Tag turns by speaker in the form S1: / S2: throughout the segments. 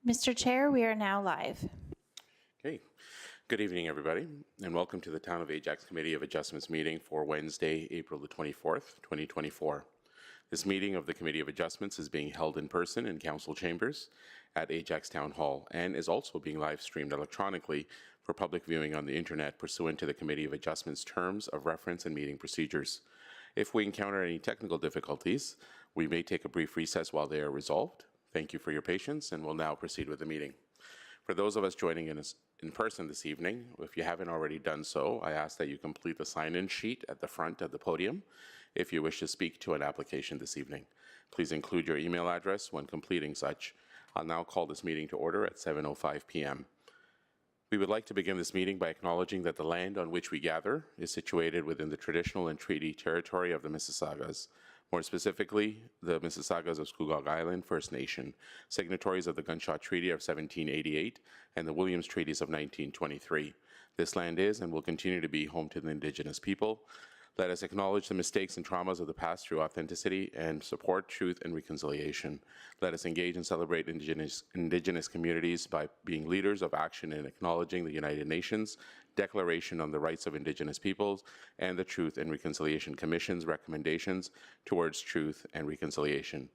S1: Mr. Chair, we are now live.
S2: Okay. Good evening, everybody, and welcome to the Town of Ajax Committee of Adjustments meeting for Wednesday, April the 24th, 2024. This meeting of the Committee of Adjustments is being held in person in Council Chambers at Ajax Town Hall and is also being live streamed electronically for public viewing on the internet pursuant to the Committee of Adjustments terms of reference and meeting procedures. If we encounter any technical difficulties, we may take a brief recess while they are resolved. Thank you for your patience, and we'll now proceed with the meeting. For those of us joining in person this evening, if you haven't already done so, I ask that you complete the sign-in sheet at the front of the podium if you wish to speak to an application this evening. Please include your email address when completing such. I'll now call this meeting to order at 7:05 p.m. We would like to begin this meeting by acknowledging that the land on which we gather is situated within the traditional and treaty territory of the Mississaugas, more specifically, the Mississaugas of Scugog Island First Nation, signatories of the Gunshot Treaty of 1788 and the Williams Treaties of 1923. This land is and will continue to be home to the Indigenous people. Let us acknowledge the mistakes and traumas of the past through authenticity and support truth and reconciliation. Let us engage and celebrate Indigenous communities by being leaders of action in acknowledging the United Nations Declaration on the Rights of Indigenous Peoples and the Truth and Reconciliation Commission's recommendations towards truth and reconciliation.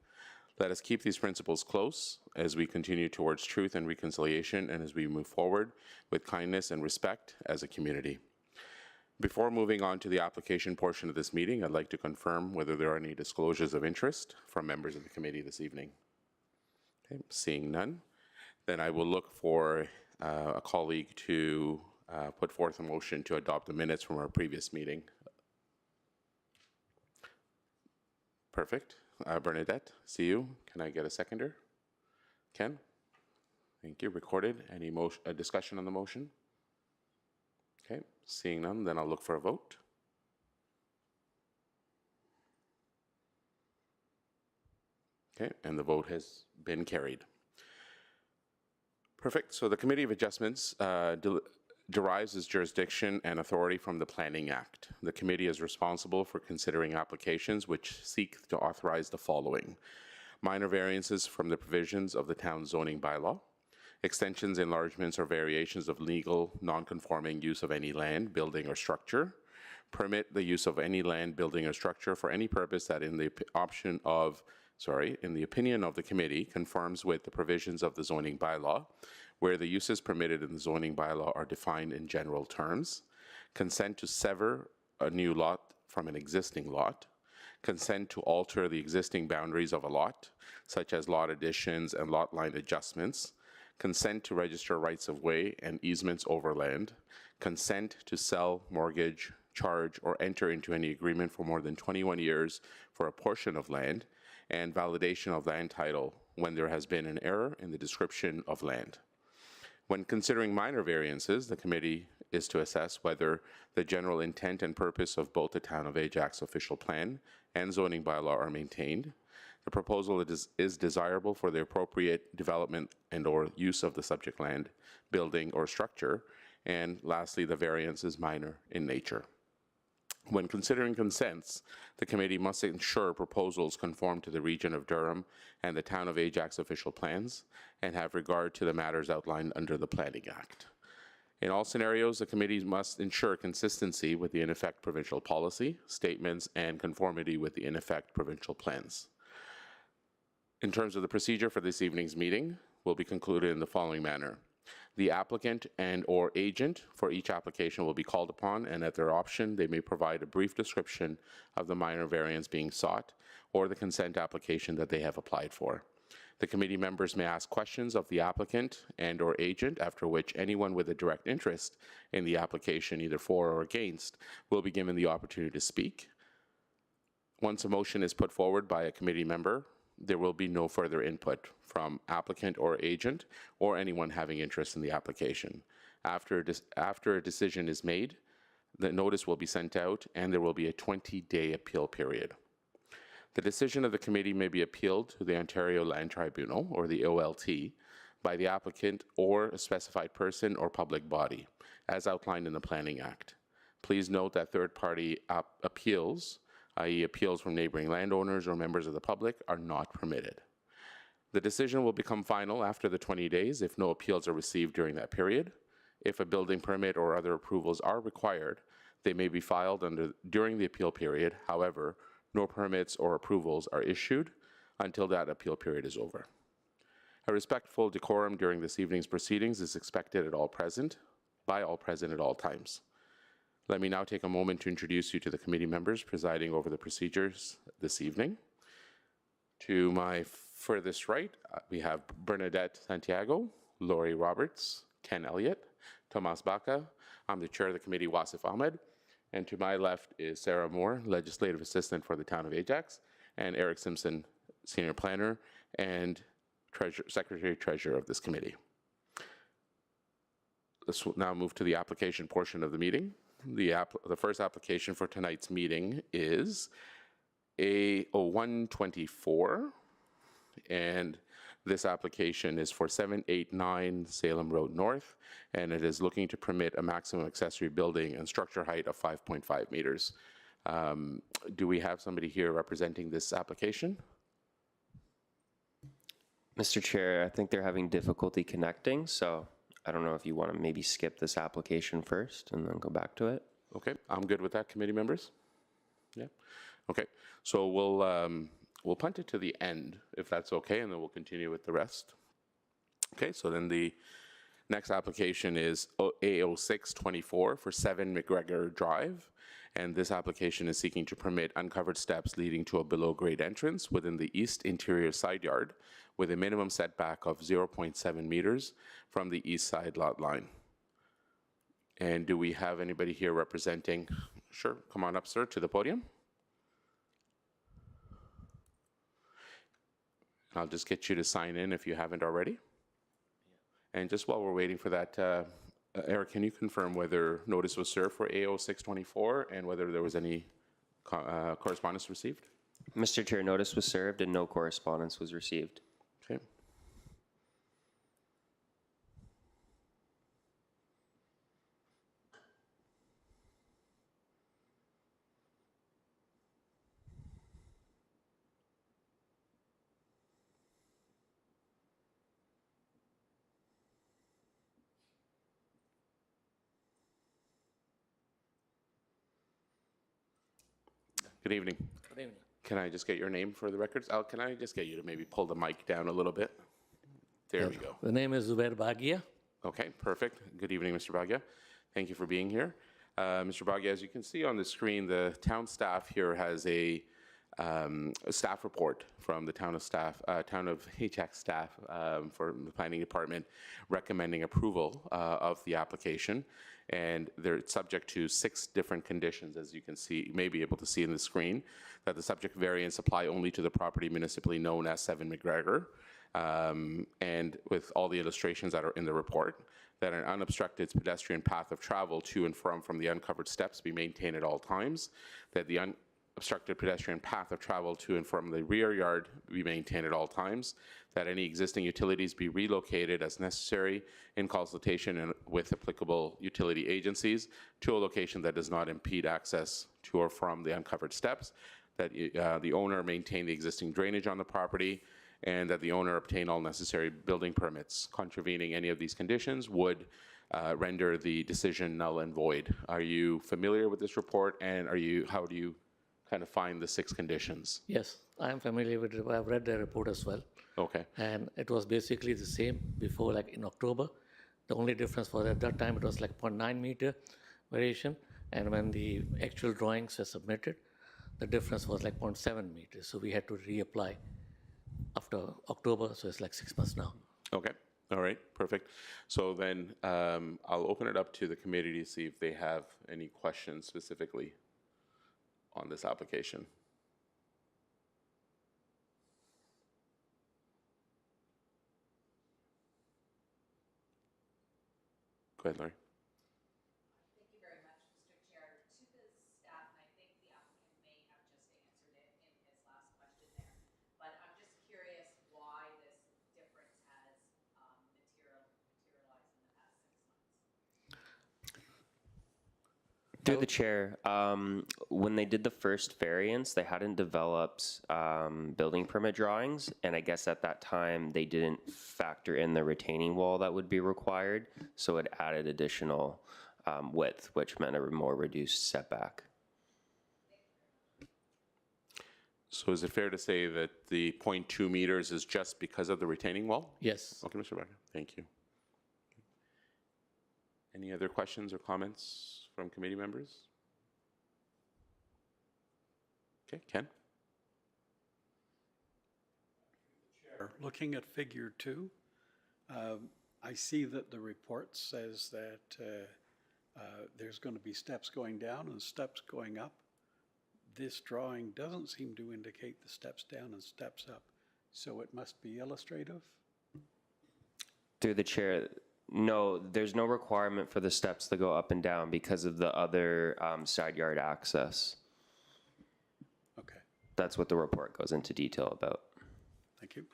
S2: Let us keep these principles close as we continue towards truth and reconciliation and as we move forward with kindness and respect as a community. Before moving on to the application portion of this meeting, I'd like to confirm whether there are any disclosures of interest from members of the committee this evening. Okay, seeing none, then I will look for a colleague to put forth a motion to adopt the minutes from our previous meeting. Perfect. Bernadette, see you. Can I get a seconder? Ken? Thank you. Recorded. Any discussion on the motion? Okay, seeing none, then I'll look for a vote. Okay, and the vote has been carried. Perfect. So the Committee of Adjustments derives its jurisdiction and authority from the Planning Act. The committee is responsible for considering applications which seek to authorize the following: minor variances from the provisions of the town zoning bylaw, extensions, enlargements, or variations of legal, non-conforming use of any land, building, or structure, permit the use of any land, building, or structure for any purpose that in the opinion of the committee conforms with the provisions of the zoning bylaw, where the uses permitted in the zoning bylaw are defined in general terms, consent to sever a new lot from an existing lot, consent to alter the existing boundaries of a lot, such as lot additions and lot line adjustments, consent to register rights of way and easements over land, consent to sell, mortgage, charge, or enter into any agreement for more than 21 years for a portion of land, and validation of land title when there has been an error in the description of land. When considering minor variances, the committee is to assess whether the general intent and purpose of both the Town of Ajax official plan and zoning bylaw are maintained, the proposal is desirable for the appropriate development and or use of the subject land, building, or structure, and lastly, the variance is minor in nature. When considering consents, the committee must ensure proposals conform to the Region of Durham and the Town of Ajax official plans and have regard to the matters outlined under the Planning Act. In all scenarios, the committee must ensure consistency with the in effect provincial policy, statements, and conformity with the in effect provincial plans. In terms of the procedure for this evening's meeting, will be concluded in the following manner. The applicant and or agent for each application will be called upon, and at their option, they may provide a brief description of the minor variance being sought or the consent application that they have applied for. The committee members may ask questions of the applicant and or agent, after which anyone with a direct interest in the application, either for or against, will be given the opportunity to speak. Once a motion is put forward by a committee member, there will be no further input from applicant or agent or anyone having interest in the application. After a decision is made, the notice will be sent out and there will be a 20-day appeal period. The decision of the committee may be appealed to the Ontario Land Tribunal, or the OLT, by the applicant or a specified person or public body, as outlined in the Planning Act. Please note that third-party appeals, i.e. appeals from neighboring landowners or members of the public, are not permitted. The decision will become final after the 20 days if no appeals are received during that period. If a building permit or other approvals are required, they may be filed during the appeal period. However, no permits or approvals are issued until that appeal period is over. A respectful decorum during this evening's proceedings is expected by all present at all times. Let me now take a moment to introduce you to the committee members presiding over the procedures this evening. To my furthest right, we have Bernadette Santiago, Lori Roberts, Ken Elliott, Tomas Baca. I'm the chair of the committee, Wasif Ahmed. And to my left is Sarah Moore, legislative assistant for the town of Ajax, and Eric Simpson, senior planner and secretary-treasurer of this committee. Let's now move to the application portion of the meeting. The first application for tonight's meeting is A0124, and this application is for 789 Salem Road North, and it is looking to permit a maximum accessory building and structure height of 5.5 meters. Do we have somebody here representing this application?
S3: Mr. Chair, I think they're having difficulty connecting, so I don't know if you want to maybe skip this application first and then go back to it.
S2: Okay, I'm good with that, committee members. Yeah. Okay, so we'll punt it to the end if that's okay, and then we'll continue with the rest. Okay, so then the next application is A0624 for 7 McGregor Drive, and this application is seeking to permit uncovered steps leading to a below-grade entrance within the east interior side yard with a minimum setback of 0.7 meters from the east side lot line. And do we have anybody here representing? Sure, come on up, sir, to the podium. I'll just get you to sign in if you haven't already. And just while we're waiting for that, Eric, can you confirm whether notice was served for A0624 and whether there was any correspondence received?
S3: Mr. Chair, notice was served and no correspondence was received.
S2: Okay. Good evening.
S4: Good evening.
S2: Can I just get your name for the records? Al, can I just get you to maybe pull the mic down a little bit? There we go.
S4: The name is Zubair Bagia.
S2: Okay, perfect. Good evening, Mr. Bagia. Thank you for being here. Mr. Bagia, as you can see on the screen, the town staff here has a staff report from the town of Ajax staff for the planning department recommending approval of the application. And they're subject to 6 different conditions, as you can see, you may be able to see in the screen, that the subject variants apply only to the property municipally known as 7 McGregor, and with all the illustrations that are in the report, that an unobstructed pedestrian path of travel to and from the uncovered steps be maintained at all times, that the unobstructed pedestrian path of travel to and from the rear yard be maintained at all times, that any existing utilities be relocated as necessary in consultation with applicable utility agencies to a location that does not impede access to or from the uncovered steps, that the owner maintain the existing drainage on the property, and that the owner obtain all necessary building permits. Contravening any of these conditions would render the decision null and void. Are you familiar with this report, and how do you kind of find the 6 conditions?
S4: Yes, I am familiar with it. I've read the report as well.
S2: Okay.
S4: And it was basically the same before, like in October. The only difference was at that time it was like 0.9 meter variation. And when the actual drawings were submitted, the difference was like 0.7 meters. So we had to reapply after October. So it's like 6 months now.
S2: Okay. All right. Perfect. So then I'll open it up to the committee to see if they have any questions specifically on this application. Go ahead, Larry.
S5: Thank you very much, Mr. Chair. To the staff, and I think the applicant may have just answered it in his last question there, but I'm just curious why this difference has materialized in the past 6 months.
S3: Through the chair, when they did the first variance, they hadn't developed building permit drawings, and I guess at that time they didn't factor in the retaining wall that would be required, so it added additional width, which meant a more reduced setback.
S2: So is it fair to say that the 0.2 meters is just because of the retaining wall?
S4: Yes.
S2: Okay, Mr. Baca, thank you. Any other questions or comments from committee members? Okay, Ken?
S6: Looking at figure 2, I see that the report says that there's going to be steps going down and steps going up. This drawing doesn't seem to indicate the steps down and steps up, so it must be illustrative?
S3: Through the chair, no, there's no requirement for the steps to go up and down because of the other side yard access.
S6: Okay,
S3: That's what the report goes into detail about.
S6: thank you.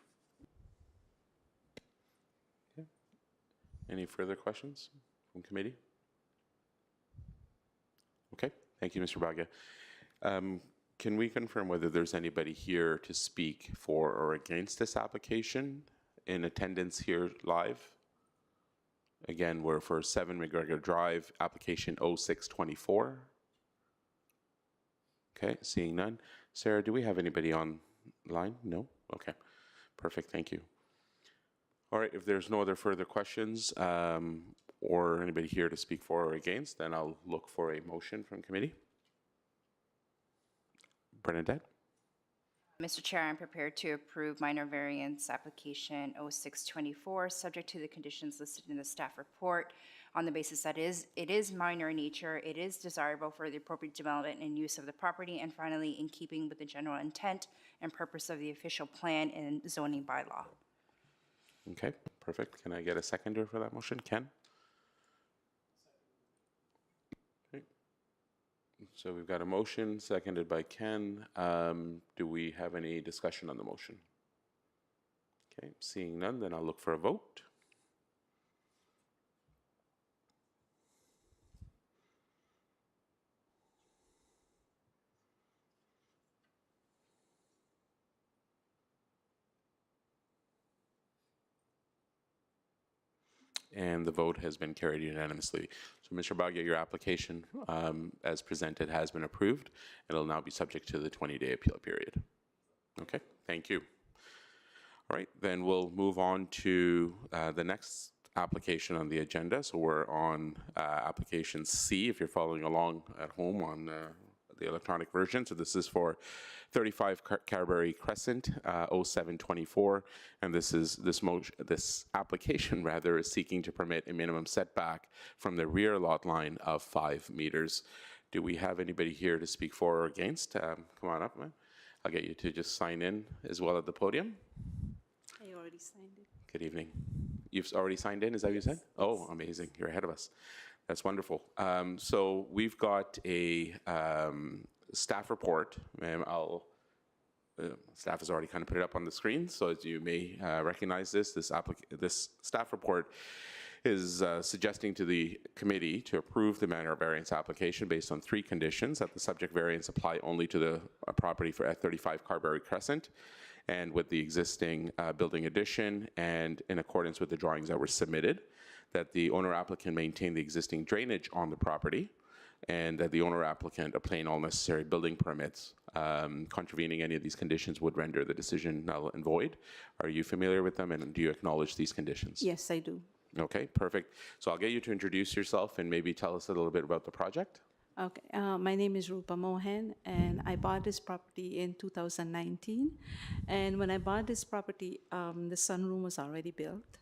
S2: Any further questions from committee? Okay, thank you, Mr. Baga. Can we confirm whether there's anybody here to speak for or against this application in attendance here live? Again, we're for 7 McGregor Drive, application 0624. Okay, seeing none. Sarah, do we have anybody online? No? Okay, perfect, thank you. All right, if there's no other further questions or anybody here to speak for or against, then I'll look for a motion from committee. Bernadette?
S7: Mr. Chair, I'm prepared to approve minor variance application 0624, subject to the conditions listed in the staff report on the basis that it is minor in nature, it is desirable for the appropriate development and use of the property, and finally, in keeping with the general intent and purpose of the official plan and zoning bylaw.
S2: Okay, perfect. Can I get a seconder for that motion? Ken? Okay. So we've got a motion seconded by Ken. Do we have any discussion on the motion? Okay, seeing none, then I'll look for a vote. And the vote has been carried unanimously. So, Mr. Bagia, your application, as presented, has been approved. It'll now be subject to the 20-day appeal period. Okay, thank you. All right, then we'll move on to the next application on the agenda. So we're on application C, if you're following along at home on the electronic version. So this is for 35 Carberry Crescent, 0724, and this application rather is seeking to permit a minimum setback from the rear lot line of 5 meters. Do we have anybody here to speak for or against? Come on up, man. I'll get you to just sign in as well at the podium.
S1: I already signed it.
S2: Good evening. You've already signed in, is that what you said? Oh, amazing. You're ahead of us. That's wonderful. So we've got a staff report. Staff has already kind of put it up on the screen, so as you may recognize this staff report is suggesting to the committee to approve the minor variance application based on 3 conditions: that the subject variance apply only to the property for at 35 Carberry Crescent, and with the existing building addition, and in accordance with the drawings that were submitted, that the owner applicant maintain the existing drainage on the property, and that the owner applicant obtain all necessary building permits. Contravening any of these conditions would render the decision null and void. Are you familiar with them, and do you acknowledge these conditions?
S1: Yes, I do.
S2: Okay, perfect. So I'll get you to introduce yourself and maybe tell us a little bit about the project.
S1: Okay, my name is Rupa Mohan, and I bought this property in 2019. And when I bought this property, the sunroom was already built.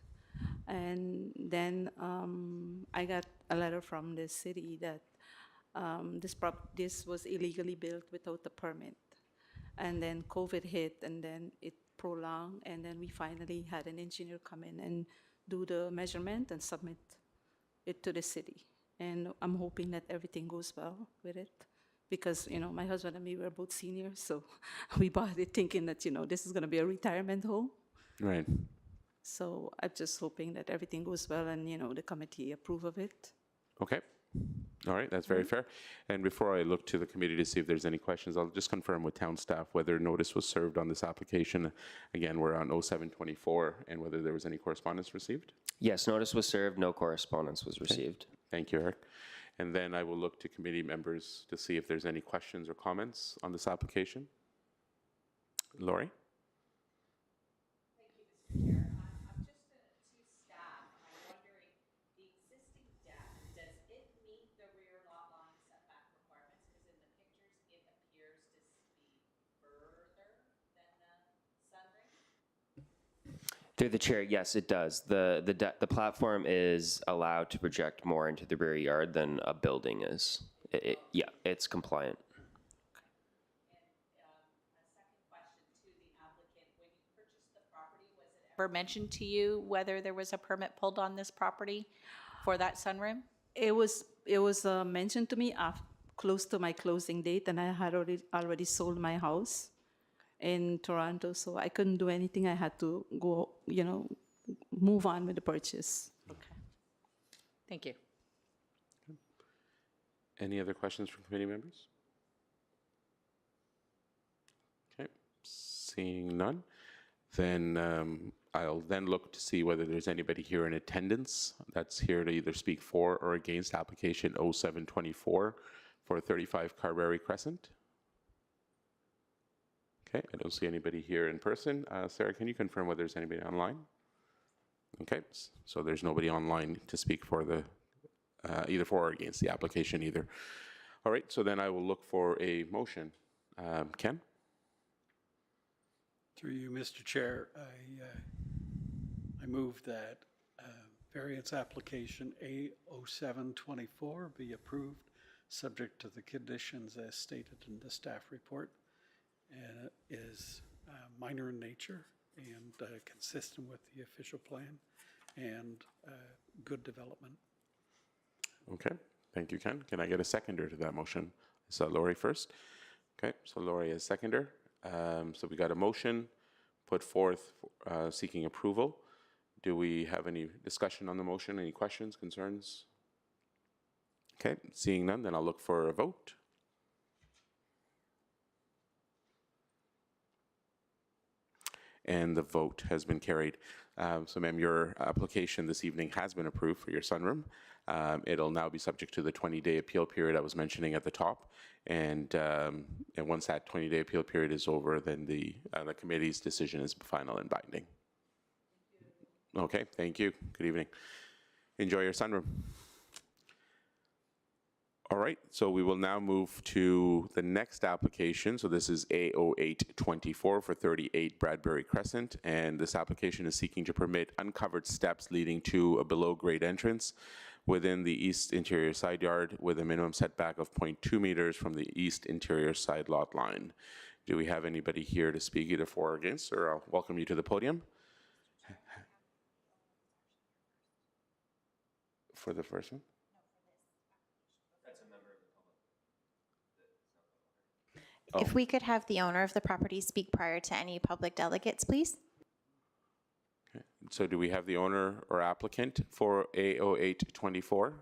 S1: And then I got a letter from the city that this was illegally built without a permit. And then COVID hit, and then it prolonged, and then we finally had an engineer come in and do the measurement and submit it to the city. And I'm hoping that everything goes well with it, because, you know, my husband and me were both seniors, so we bought it thinking that, you know, this is going to be a retirement home.
S2: Right.
S1: So I'm just hoping that everything goes well and, you know, the committee approve of it.
S2: Okay. All right, that's very fair. And before I look to the committee to see if there's any questions, I'll just confirm with town staff whether notice was served on this application. Again, we're on 0724, and whether there was any correspondence received.
S3: Yes, notice was served, no correspondence was received.
S2: Thank you, Eric. And then I will look to committee members to see if there's any questions or comments on this application. Lori?
S5: Thank you, Mr. Chair. I'm just to staff, I'm wondering, the existing deck, does it meet the rear lot line setback requirements? Because in the pictures, it appears to be further than the sunroom.
S3: Through the chair, yes, it does. The platform is allowed to project more into the rear yard than a building is. Yeah, it's compliant.
S5: A second question to the applicant, when you purchased the property, was it ever mentioned to you whether there was a permit pulled on this property for that sunroom?
S1: It was mentioned to me close to my closing date, and I had already sold my house in Toronto, so I couldn't do anything. I had to go, move on with the purchase.
S5: Okay. Thank you.
S2: Any other questions from committee members? Okay, seeing none, then I'll then look to see whether there's anybody here in attendance that's here to either speak for or against application 0724 for 35 Carberry Crescent. Okay, I don't see anybody here in person. Sarah, can you confirm whether there's anybody online? Okay, so there's nobody online to speak for the, either for or against the application either. All right, so then I will look for a motion. Ken?
S6: Through you, Mr. Chair, I move that variance application A0724 be approved, subject to the conditions as stated in the staff report, and is minor in nature and consistent with the official plan and good development.
S2: Okay, thank you, Ken. Can I get a seconder to that motion? So Lori first. Okay, so Lori is seconder. So we got a motion put forth seeking approval. Do we have any discussion on the motion? Any questions, concerns? Okay, seeing none, then I'll look for a vote. And the vote has been carried. So ma'am, your application this evening has been approved for your sunroom. It'll now be subject to the 20-day appeal period I was mentioning at the top. And once that 20-day appeal period is over, then the committee's decision is final and binding. Okay, thank you. Good evening. Enjoy your sunroom. All right, so we will now move to the next application. So this is A0824 for 38 Bradbury Crescent, and this application is seeking to permit uncovered steps leading to a below-grade entrance within the east interior side yard with a minimum setback of 0.2 meters from the east interior side lot line. Do we have anybody here to speak either for or against, or I'll welcome you to the podium? For the first one?
S8: If we could have the owner of the property speak prior to any public delegates, please.
S2: Okay. So do we have the owner or applicant for A0824?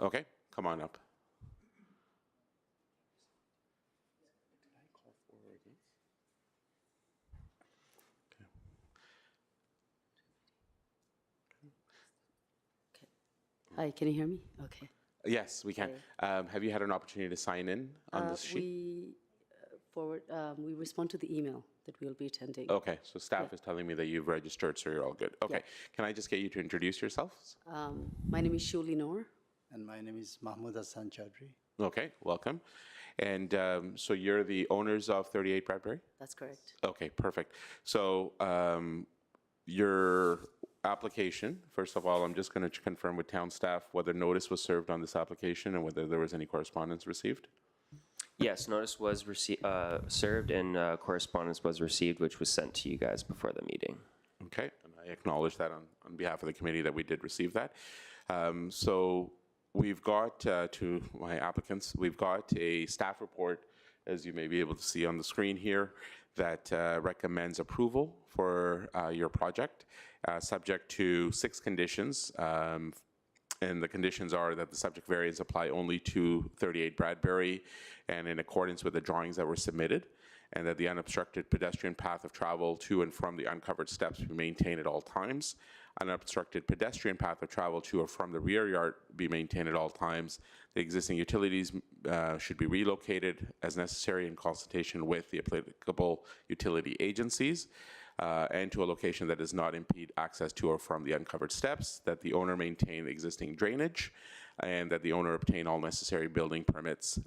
S2: Okay, come on up.
S9: Hi, can you hear me? Okay.
S2: Yes, we can. Have you had an opportunity to sign in on this sheet?
S9: We respond to the email that we'll be attending.
S2: Okay, so staff is telling me that you've registered, so you're all good. Okay, can I just get you to introduce yourselves?
S9: My name is Shuli Noor.
S10: And my name is Mahmoud Hassan Chaudhry.
S2: Okay, welcome. And so you're the owners of 38 Bradbury?
S9: That's correct.
S2: Okay, perfect. So your application, first of all, I'm just going to confirm with town staff whether notice was served on this application and whether there was any correspondence received.
S3: Yes, notice was served and correspondence was received, which was sent to you guys before the meeting.
S2: Okay, and I acknowledge that on behalf of the committee that we did receive that. So we've got, to my applicants, we've got a staff report, as you may be able to see on the screen here, that recommends approval for your project, subject to 6 conditions. And the conditions are that the subject variance apply only to 38 Bradbury and in accordance with the drawings that were submitted, and that the unobstructed pedestrian path of travel to and from the uncovered steps be maintained at all times. Unobstructed pedestrian path of travel to or from the rear yard be maintained at all times. The existing utilities should be relocated as necessary in consultation with the applicable utility agencies. And to a location that does not impede access to or from the uncovered steps, that the owner maintain the existing drainage, and that the owner obtain all necessary building permits.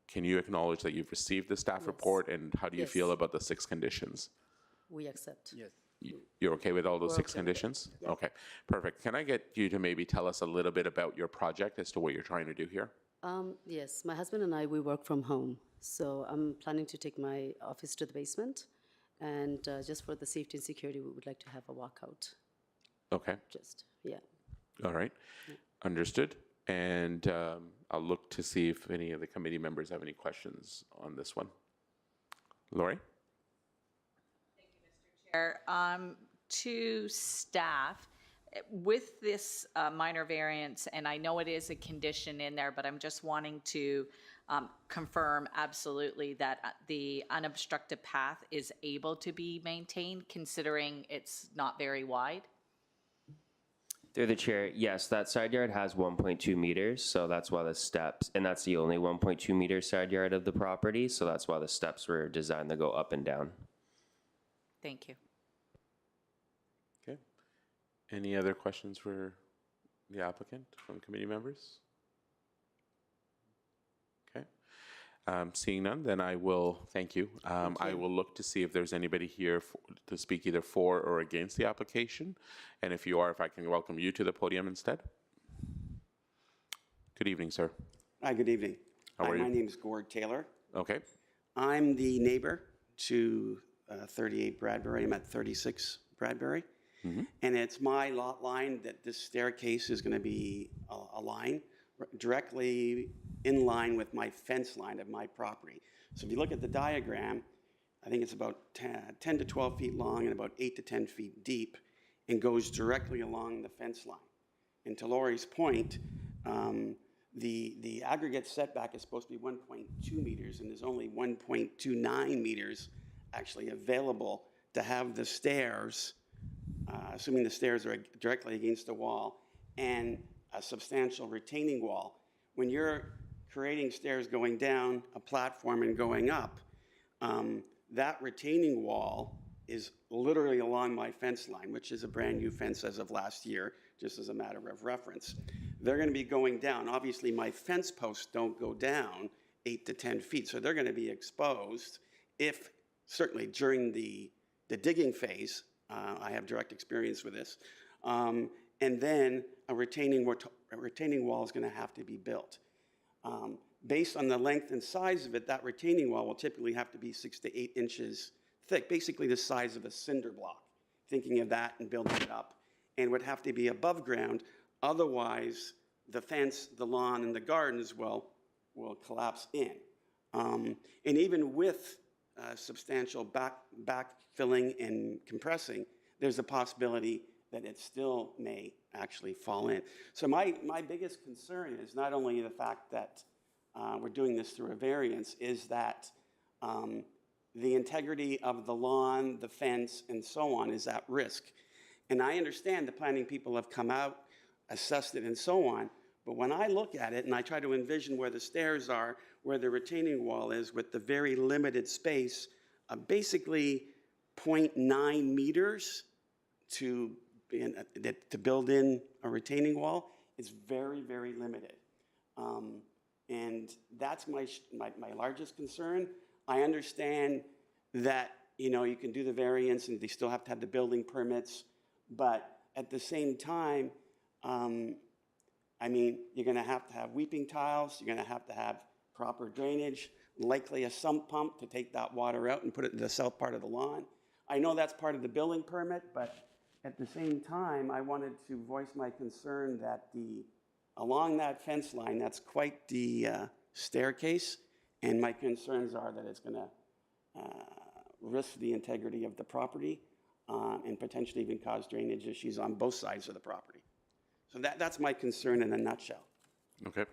S2: Can you acknowledge that you've received the staff report, and how do you feel
S9: Yes.
S2: about the 6 conditions?
S9: We accept.
S10: Yes.
S2: You're okay with all those
S9: We're
S2: 6
S9: okay with it.
S2: conditions? Okay, perfect. Can I get you to maybe tell us a little bit about your project as to what you're trying to do here?
S9: Yes, my husband and I, we work from home. So I'm planning to take my office to the basement. And just for the safety and security, we would like to have a walkout.
S2: Okay,
S9: Yeah.
S2: all right, understood. And I'll look to see if any of the committee members have any questions on this one. Lori?
S5: Chair, to staff, with this minor variance, and I know it is a condition in there, but I'm just wanting to confirm absolutely that the unobstructed path is able to be maintained, considering it's not very wide?
S3: Through the chair, yes, that side yard has 1.2 meters, so that's why the steps, and that's the only 1.2 meter side yard of the property, so that's why the steps were designed to go up and down.
S5: Thank you.
S2: Okay. Any other questions for the applicant from committee members? Okay. Seeing none, then I will, thank you. I will look to see if there's anybody here to speak either for or against the application. And if you are, if I can welcome you to the podium instead. Good evening, sir.
S11: Hi, good evening.
S2: How are you?
S11: My name is Gord Taylor.
S2: Okay.
S11: I'm the neighbor to 38 Bradbury. I'm at 36 Bradbury. And it's my lot line that this staircase is going to be a line directly in line with my fence line of my property. So if you look at the diagram, I think it's about 10 to 12 feet long and about 8 to 10 feet deep, and goes directly along the fence line. And to Lori's point, the aggregate setback is supposed to be 1.2 meters, and there's only 1.29 meters actually available to have the stairs, assuming the stairs are directly against the wall, and a substantial retaining wall. When you're creating stairs going down a platform and going up, that retaining wall is literally along my fence line, which is a brand new fence as of last year, just as a matter of reference. They're going to be going down. Obviously, my fence posts don't go down 8 to 10 feet, so they're going to be exposed if, certainly during the digging phase, I have direct experience with this, and then a retaining wall is going to have to be built. Based on the length and size of it, that retaining wall will typically have to be 6 to 8 inches thick, basically the size of a cinder block, thinking of that and building it up, and would have to be above ground. Otherwise, the fence, the lawn, and the gardens will collapse in. And even with substantial backfilling and compressing, there's a possibility that it still may actually fall in. So my biggest concern is not only the fact that we're doing this through a variance, is that the integrity of the lawn, the fence, and so on is at risk. And I understand the planning people have come out, assessed it, and so on, but when I look at it and I try to envision where the stairs are, where the retaining wall is, with the very limited space of basically 0.9 meters to build in a retaining wall, it's very, very limited. And that's my largest concern. I understand that, you can do the variance and they still have to have the building permits, but at the same time, you're going to have weeping tiles, you're going to have proper drainage, likely a sump pump to take that water out and put it in the south part of the lawn. I know that's part of the building permit, but at the same time, I wanted to voice my concern that along that fence line, that's quite the staircase, and my concerns are that it's going to risk the integrity of the property and potentially even cause drainage issues on both sides of the property. So that's my concern in a nutshell.
S2: Okay,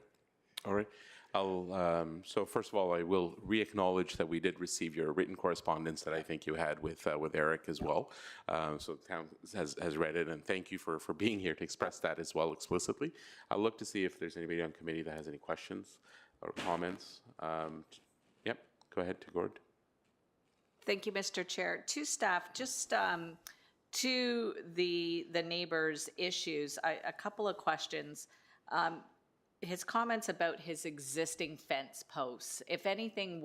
S2: all right. So first of all, I will re-acknowledge that we did receive your written correspondence that I think you had with Eric as well. So the town has read it, and thank you for being here to express that as well explicitly. I'll look to see if there's anybody on committee that has any questions or comments. Yep, go ahead, Tagord.
S5: Thank you, Mr. Chair. To staff, just to the neighbors' issues, a couple of questions. His comments about his existing fence posts, if anything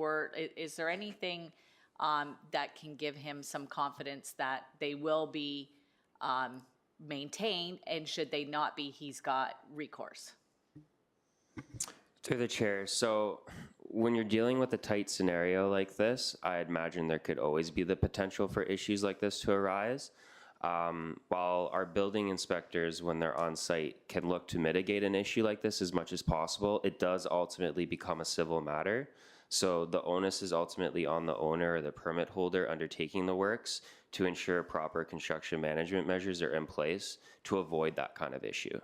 S5: is there anything that can give him some confidence that they will be maintained, and should they not be, he's got recourse?
S3: Through the chair, so when you're dealing with a tight scenario like this, I imagine there could always be the potential for issues like this to arise. While our building inspectors, when they're on site, can look to mitigate an issue like this as much as possible, it does ultimately become a civil matter. So the onus is ultimately on the owner or the permit holder undertaking the works to ensure proper construction management measures are in place to avoid that kind of issue.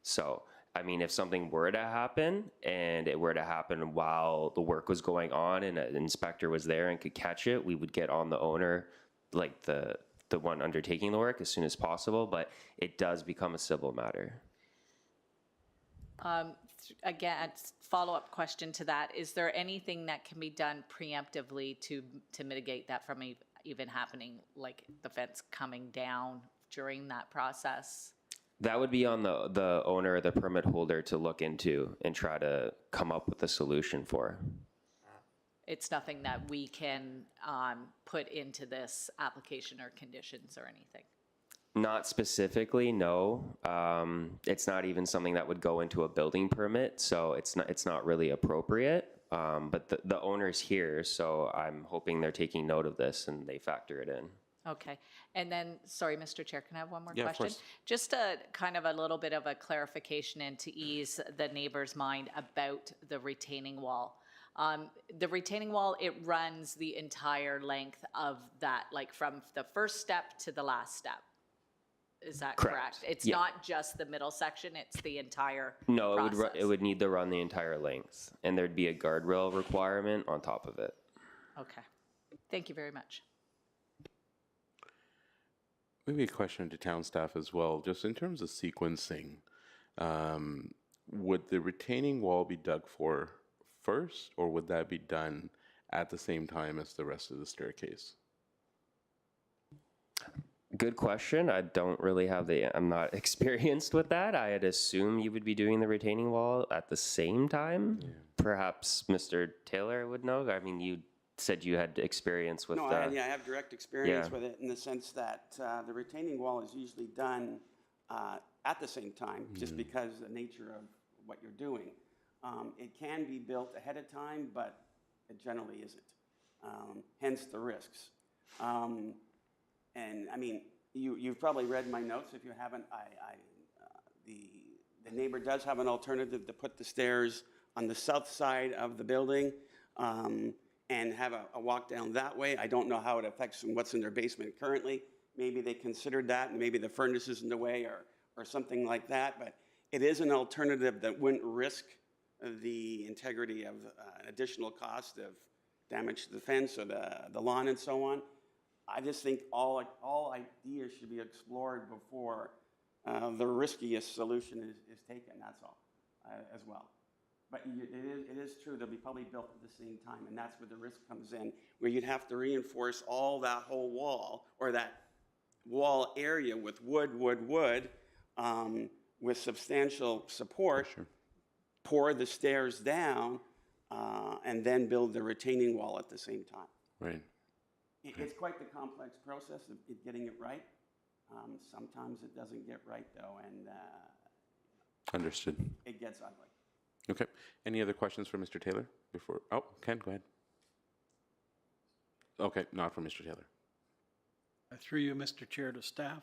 S3: So, I mean, if something were to happen and it were to happen while the work was going on and an inspector was there and could catch it, we would get on the owner, like the one undertaking the work, as soon as possible, but it does become a civil matter.
S5: Again, follow-up question to that, is there anything that can be done preemptively to mitigate that from even happening, like the fence coming down during that process?
S3: That would be on the owner or the permit holder to look into and try to come up with a solution for.
S5: It's nothing that we can put into this application or conditions or anything?
S3: Not specifically, no. It's not even something that would go into a building permit, so it's not really appropriate. But the owner's here, so I'm hoping they're taking note of this and they factor it in.
S5: Okay. And then, sorry, Mr. Chair, can I have one more
S2: Yeah, of
S5: question?
S2: course.
S5: Just a kind of a little bit of a clarification and to ease the neighbor's mind about the retaining wall. The retaining wall, it runs the entire length of that, like from the first step to the last step. Is that correct? It's
S3: Yeah.
S5: not just the middle section, it's the entire
S3: No,
S5: process.
S3: it would need to run the entire length, and there'd be a guardrail requirement on top of it.
S5: Okay. Thank you very much.
S2: Maybe a question to town staff as well, just in terms of sequencing. Would the retaining wall be dug for first, or would that be done at the same time as the rest of the staircase?
S3: Good question. I don't really have I'm not experienced with that. I'd assume you would be doing the retaining wall at the same time. Yeah. Perhaps Mr. Taylor would know. I mean, you said you had experience with
S11: No, I have direct experience with it in the sense that the retaining wall is usually done at the same time, just because of the nature of what you're doing. It can be built ahead of time, but it generally isn't, hence the risks. And I mean, you've probably read my notes. If you haven't, the neighbor does have an alternative to put the stairs on the south side of the building and have a walk down that way. I don't know how it affects what's in their basement currently. Maybe they considered that, and maybe the furnace is in the way or something like that. But it is an alternative that wouldn't risk the integrity of additional cost of damage to the fence or the lawn and so on. I just think all ideas should be explored before the riskiest solution is taken, that's all, as well. But it is true, they'll be probably built at the same time, and that's where the risk comes in, where you'd have to reinforce all that whole wall, or that wall area with wood, with substantial support,
S2: Sure.
S11: Pour the stairs down, and then build the retaining wall at the same time.
S2: Right.
S11: It's quite the complex process of getting it right. Sometimes it doesn't get right, though, and
S2: Understood.
S11: it gets ugly.
S2: Okay. Any other questions for Mr. Taylor before? Oh, Ken, go ahead. Okay, not for Mr. Taylor.
S6: Through you, Mr. Chair, to staff,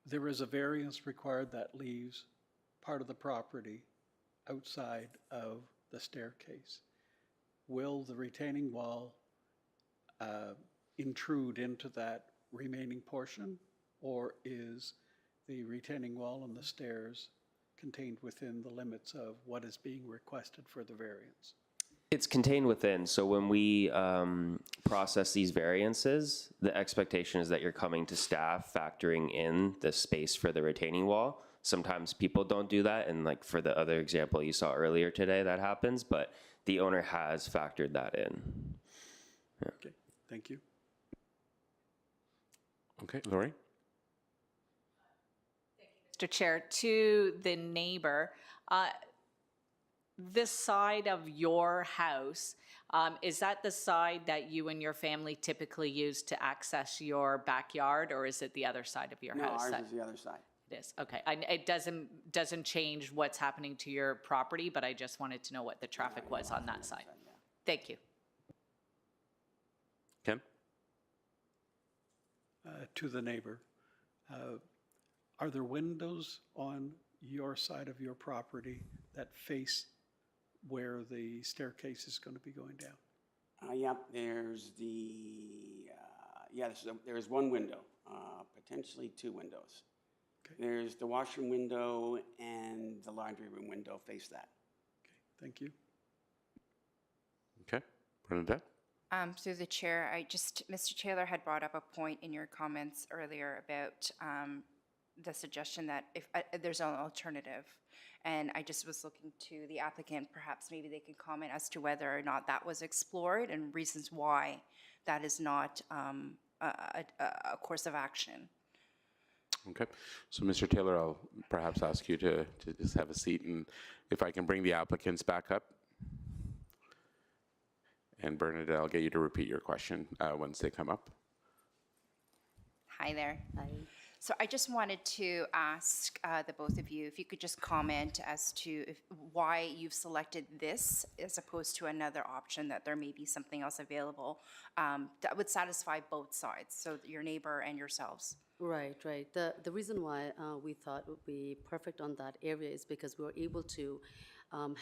S6: there is a variance required that leaves part of the property outside of the staircase. Will the retaining wall intrude into that remaining portion, or is the retaining wall and the stairs contained within the limits of what is being requested for the variance?
S3: It's contained within, so when we process these variances, the expectation is that you're coming to staff factoring in the space for the retaining wall. Sometimes people don't do that, and like for the other example you saw earlier today, that happens, but the owner has factored that in.
S6: Okay, thank you.
S2: Okay, Lori?
S5: Mr. Chair, to the neighbor, this side of your house, is that the side that you and your family typically use to access your backyard, or is it the other side of your
S11: No,
S5: house?
S11: ours
S5: that-
S11: is the other side.
S5: It is, okay. And it doesn't change what's happening to your property, but I just wanted to know what the traffic was on that side. Thank you.
S2: Ken?
S6: To the neighbor, are there windows on your side of your property that face where the staircase is going to be going down?
S11: Yep, there's there's one window, potentially two windows.
S6: Okay.
S11: There's the washroom window and the laundry room window face that.
S6: Okay, thank you.
S2: Okay, Bernadette?
S7: Through the chair, Mr. Taylor had brought up a point in your comments earlier about the suggestion that if there's an alternative. And I just was looking to the applicant, perhaps maybe they could comment as to whether or not that was explored and reasons why that is not a course of action.
S2: Okay, so Mr. Taylor, I'll perhaps ask you to just have a seat, and if I can bring the applicants back up. And Bernadette, I'll get you to repeat your question once they come up.
S7: Hi there.
S9: Hi.
S7: So I just wanted to ask the both of you if you could just comment as to why you've selected this as opposed to another option, that there may be something else available that would satisfy both sides, so your neighbor and yourselves.
S9: Right, right. The reason why we thought would be perfect on that area is because we were able to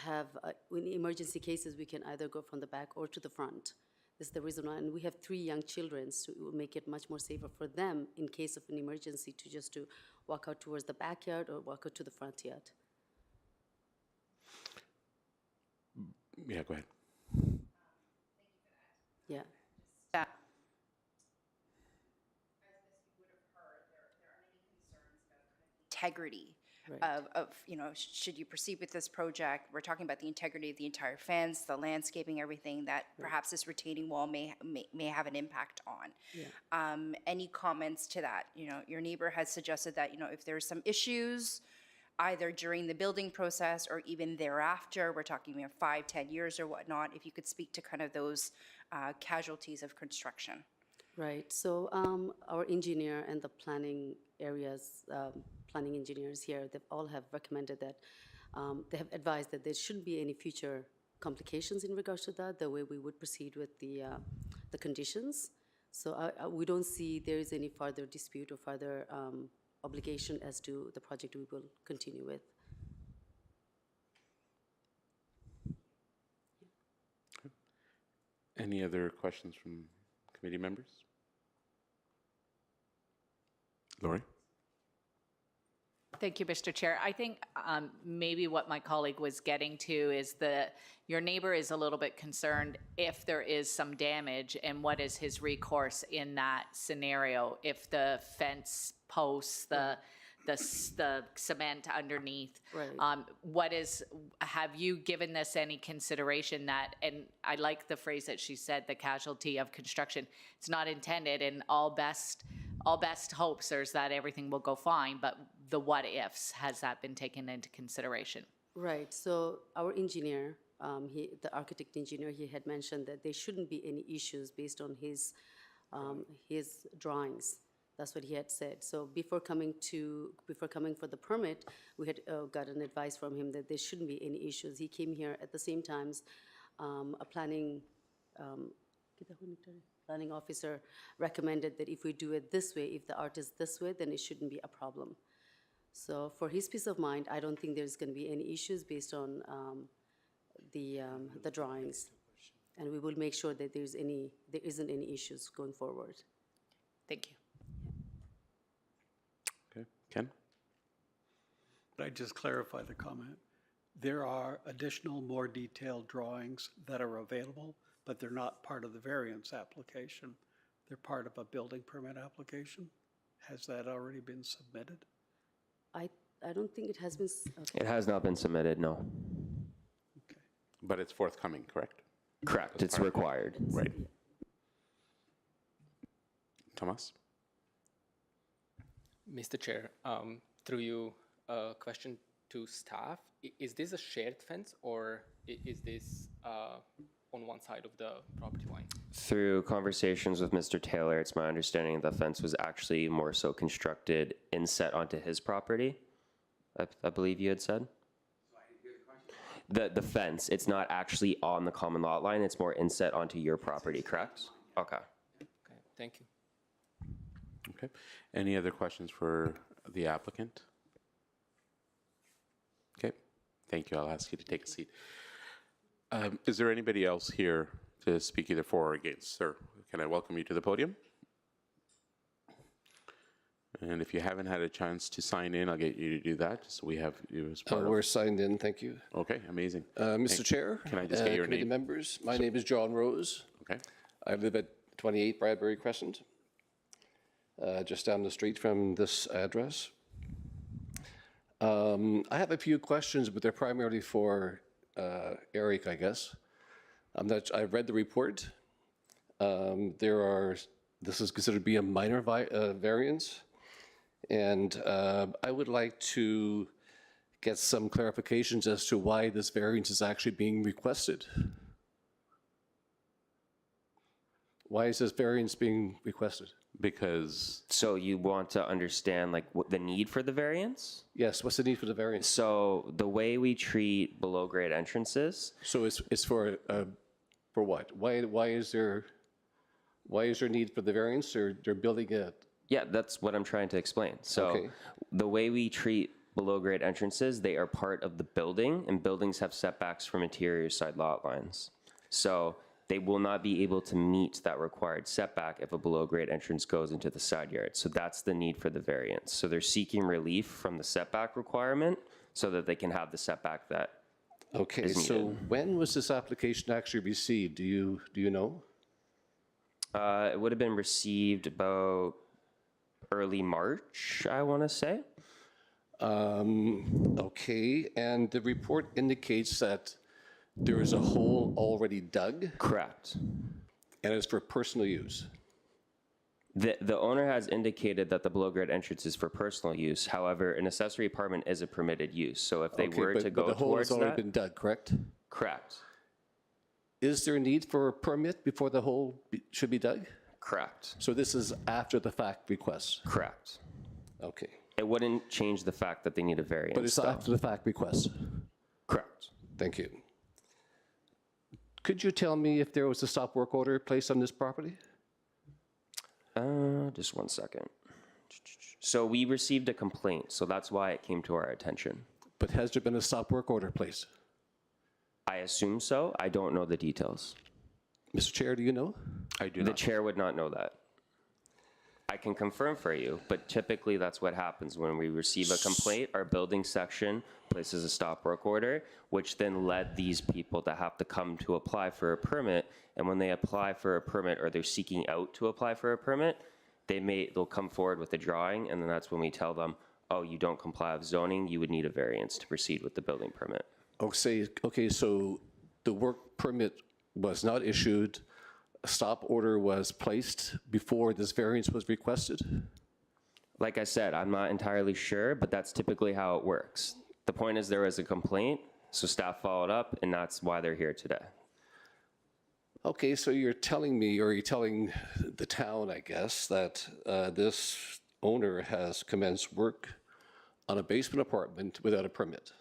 S9: have, in emergency cases, we can either go from the back or to the front. This is the reason why, and we have 3 young children, so it will make it much more safer for them in case of an emergency to walk out towards the backyard or walk out to the front yard.
S2: Yeah, go ahead.
S9: Yeah.
S7: Integrity
S9: Right.
S7: of, should you proceed with this project? We're talking about the integrity of the entire fence, the landscaping, everything that perhaps this retaining wall may have an impact on.
S9: Yeah.
S7: Any comments to that? Your neighbor has suggested that, if there's some issues, either during the building process or even thereafter, we're talking 5, 10 years or whatnot, if you could speak to kind of those casualties of construction.
S9: Right. So our engineer and the planning areas, planning engineers here, they all have recommended that, they have advised that there shouldn't be any future complications in regards to that, the way we would proceed with the conditions. So we don't see there is any further dispute or further obligation as to the project we will continue with.
S2: Any other questions from committee members? Lori?
S5: Thank you, Mr. Chair. I think maybe what my colleague was getting to is that your neighbor is a little bit concerned if there is some damage, and what is his recourse in that scenario if the fence posts, the cement underneath.
S9: Right.
S5: Have you given this any consideration that, and I like the phrase that she said, the casualty of construction. It's not intended, and all best hopes is that everything will go fine, but the what ifs, has that been taken into consideration?
S9: Right. So our engineer, the architect engineer, he had mentioned that there shouldn't be any issues based on his drawings. That's what he had said. So before coming for the permit, we had gotten advice from him that there shouldn't be any issues. He came here at the same times. A planning officer recommended that if we do it this way, if the art is this way, then it shouldn't be a problem. So for his peace of mind, I don't think there's going to be any issues based on the drawings, and we will make sure that there isn't any issues going forward.
S5: Thank you.
S2: Okay, Ken?
S6: Could I just clarify the comment? There are additional, more detailed drawings that are available, but they're not part of the variance application. They're part of a building permit application. Has that already been submitted?
S9: I don't think it has been,
S3: It has not been submitted, no.
S6: Okay.
S2: But it's forthcoming, correct?
S3: Correct, it's required.
S2: Right. Thomas?
S12: Mr. Chair, through you, a question to staff. Is this a shared fence or is this on one side of the property line?
S3: Through conversations with Mr. Taylor, it's my understanding the fence was actually more so constructed inset onto his property, I believe you had said? The fence, it's not actually on the common lot line, it's more inset onto your property, correct? Okay.
S12: Okay, thank you.
S2: Okay. Any other questions for the applicant? Okay. Thank you. I'll ask you to take a seat. Is there anybody else here to speak either for or against? Sir, can I welcome you to the podium? And if you haven't had a chance to sign in, I'll get you to do that, so we have you as part of...
S13: We're signed in, thank you.
S2: Okay, amazing.
S13: Mr. Chair.
S2: Can I just get your
S13: committee
S2: name?
S13: members, my name is John Rose.
S2: Okay.
S13: I live at 28 Bradbury Crescent, just down the street from this address. I have a few questions, but they're primarily for Eric, I guess. I've read the report. This is considered to be a minor variance. And I would like to get some clarifications as to why this variance is actually being requested. Why is this variance being requested?
S2: Because...
S3: So you want to understand like what the need for the variance?
S13: Yes, what's the need for the variance?
S3: So the way we treat below grade entrances,
S13: So it's for what? Why is there need for the variance? They're building it.
S3: yeah, that's what I'm trying to explain. So
S13: Okay.
S3: the way we treat below grade entrances, they are part of the building, and buildings have setbacks from interior side lot lines. So they will not be able to meet that required setback if a below grade entrance goes into the side yard. So that's the need for the variance. So they're seeking relief from the setback requirement so that they can have the setback that
S13: Okay,
S3: is
S13: so
S3: needed.
S13: when was this application actually received? Do you know?
S3: It would have been received about early March, I want to say.
S13: Okay, and the report indicates that there is a hole already dug
S3: Correct.
S13: and it's for personal use.
S3: The owner has indicated that the below grade entrance is for personal use. However, an accessory apartment is a permitted use. So if they
S13: Okay,
S3: were to
S13: but
S3: go
S13: the hole
S3: towards
S13: has already
S3: that,
S13: been dug, correct?
S3: correct,
S13: Is there a need for a permit before the hole should be dug?
S3: correct,
S13: So this is after the fact request?
S3: correct.
S13: Okay,
S3: It wouldn't change the fact that they need a variance.
S13: but it's
S3: though.
S13: after the fact request?
S3: Correct.
S13: Thank you. Could you tell me if there was a stop work order placed on this property?
S3: Just one second. So we received a complaint, so that's why it came to our attention.
S13: But has there been a stop work order placed?
S3: I assume so. I don't know the details.
S13: Mr. Chair, do you know?
S2: I do
S3: The
S2: not.
S3: chair would not know that. I can confirm for you, but typically that's what happens when we receive a complaint. Our building section places a stop work order, which then led these people to have to come to apply for a permit. And when they apply for a permit or they're seeking out to apply for a permit, they'll come forward with a drawing, and then that's when we tell them, oh, you don't comply with zoning, you would need a variance to proceed with the building permit.
S13: Okay, so the work permit was not issued, a stop order was placed before this variance was requested?
S3: Like I said, I'm not entirely sure, but that's typically how it works. The point is there was a complaint, so staff followed up, and that's why they're here today.
S13: Okay, so you're telling me, or you're telling the town, I guess, that this owner has commenced work on a basement apartment without a permit?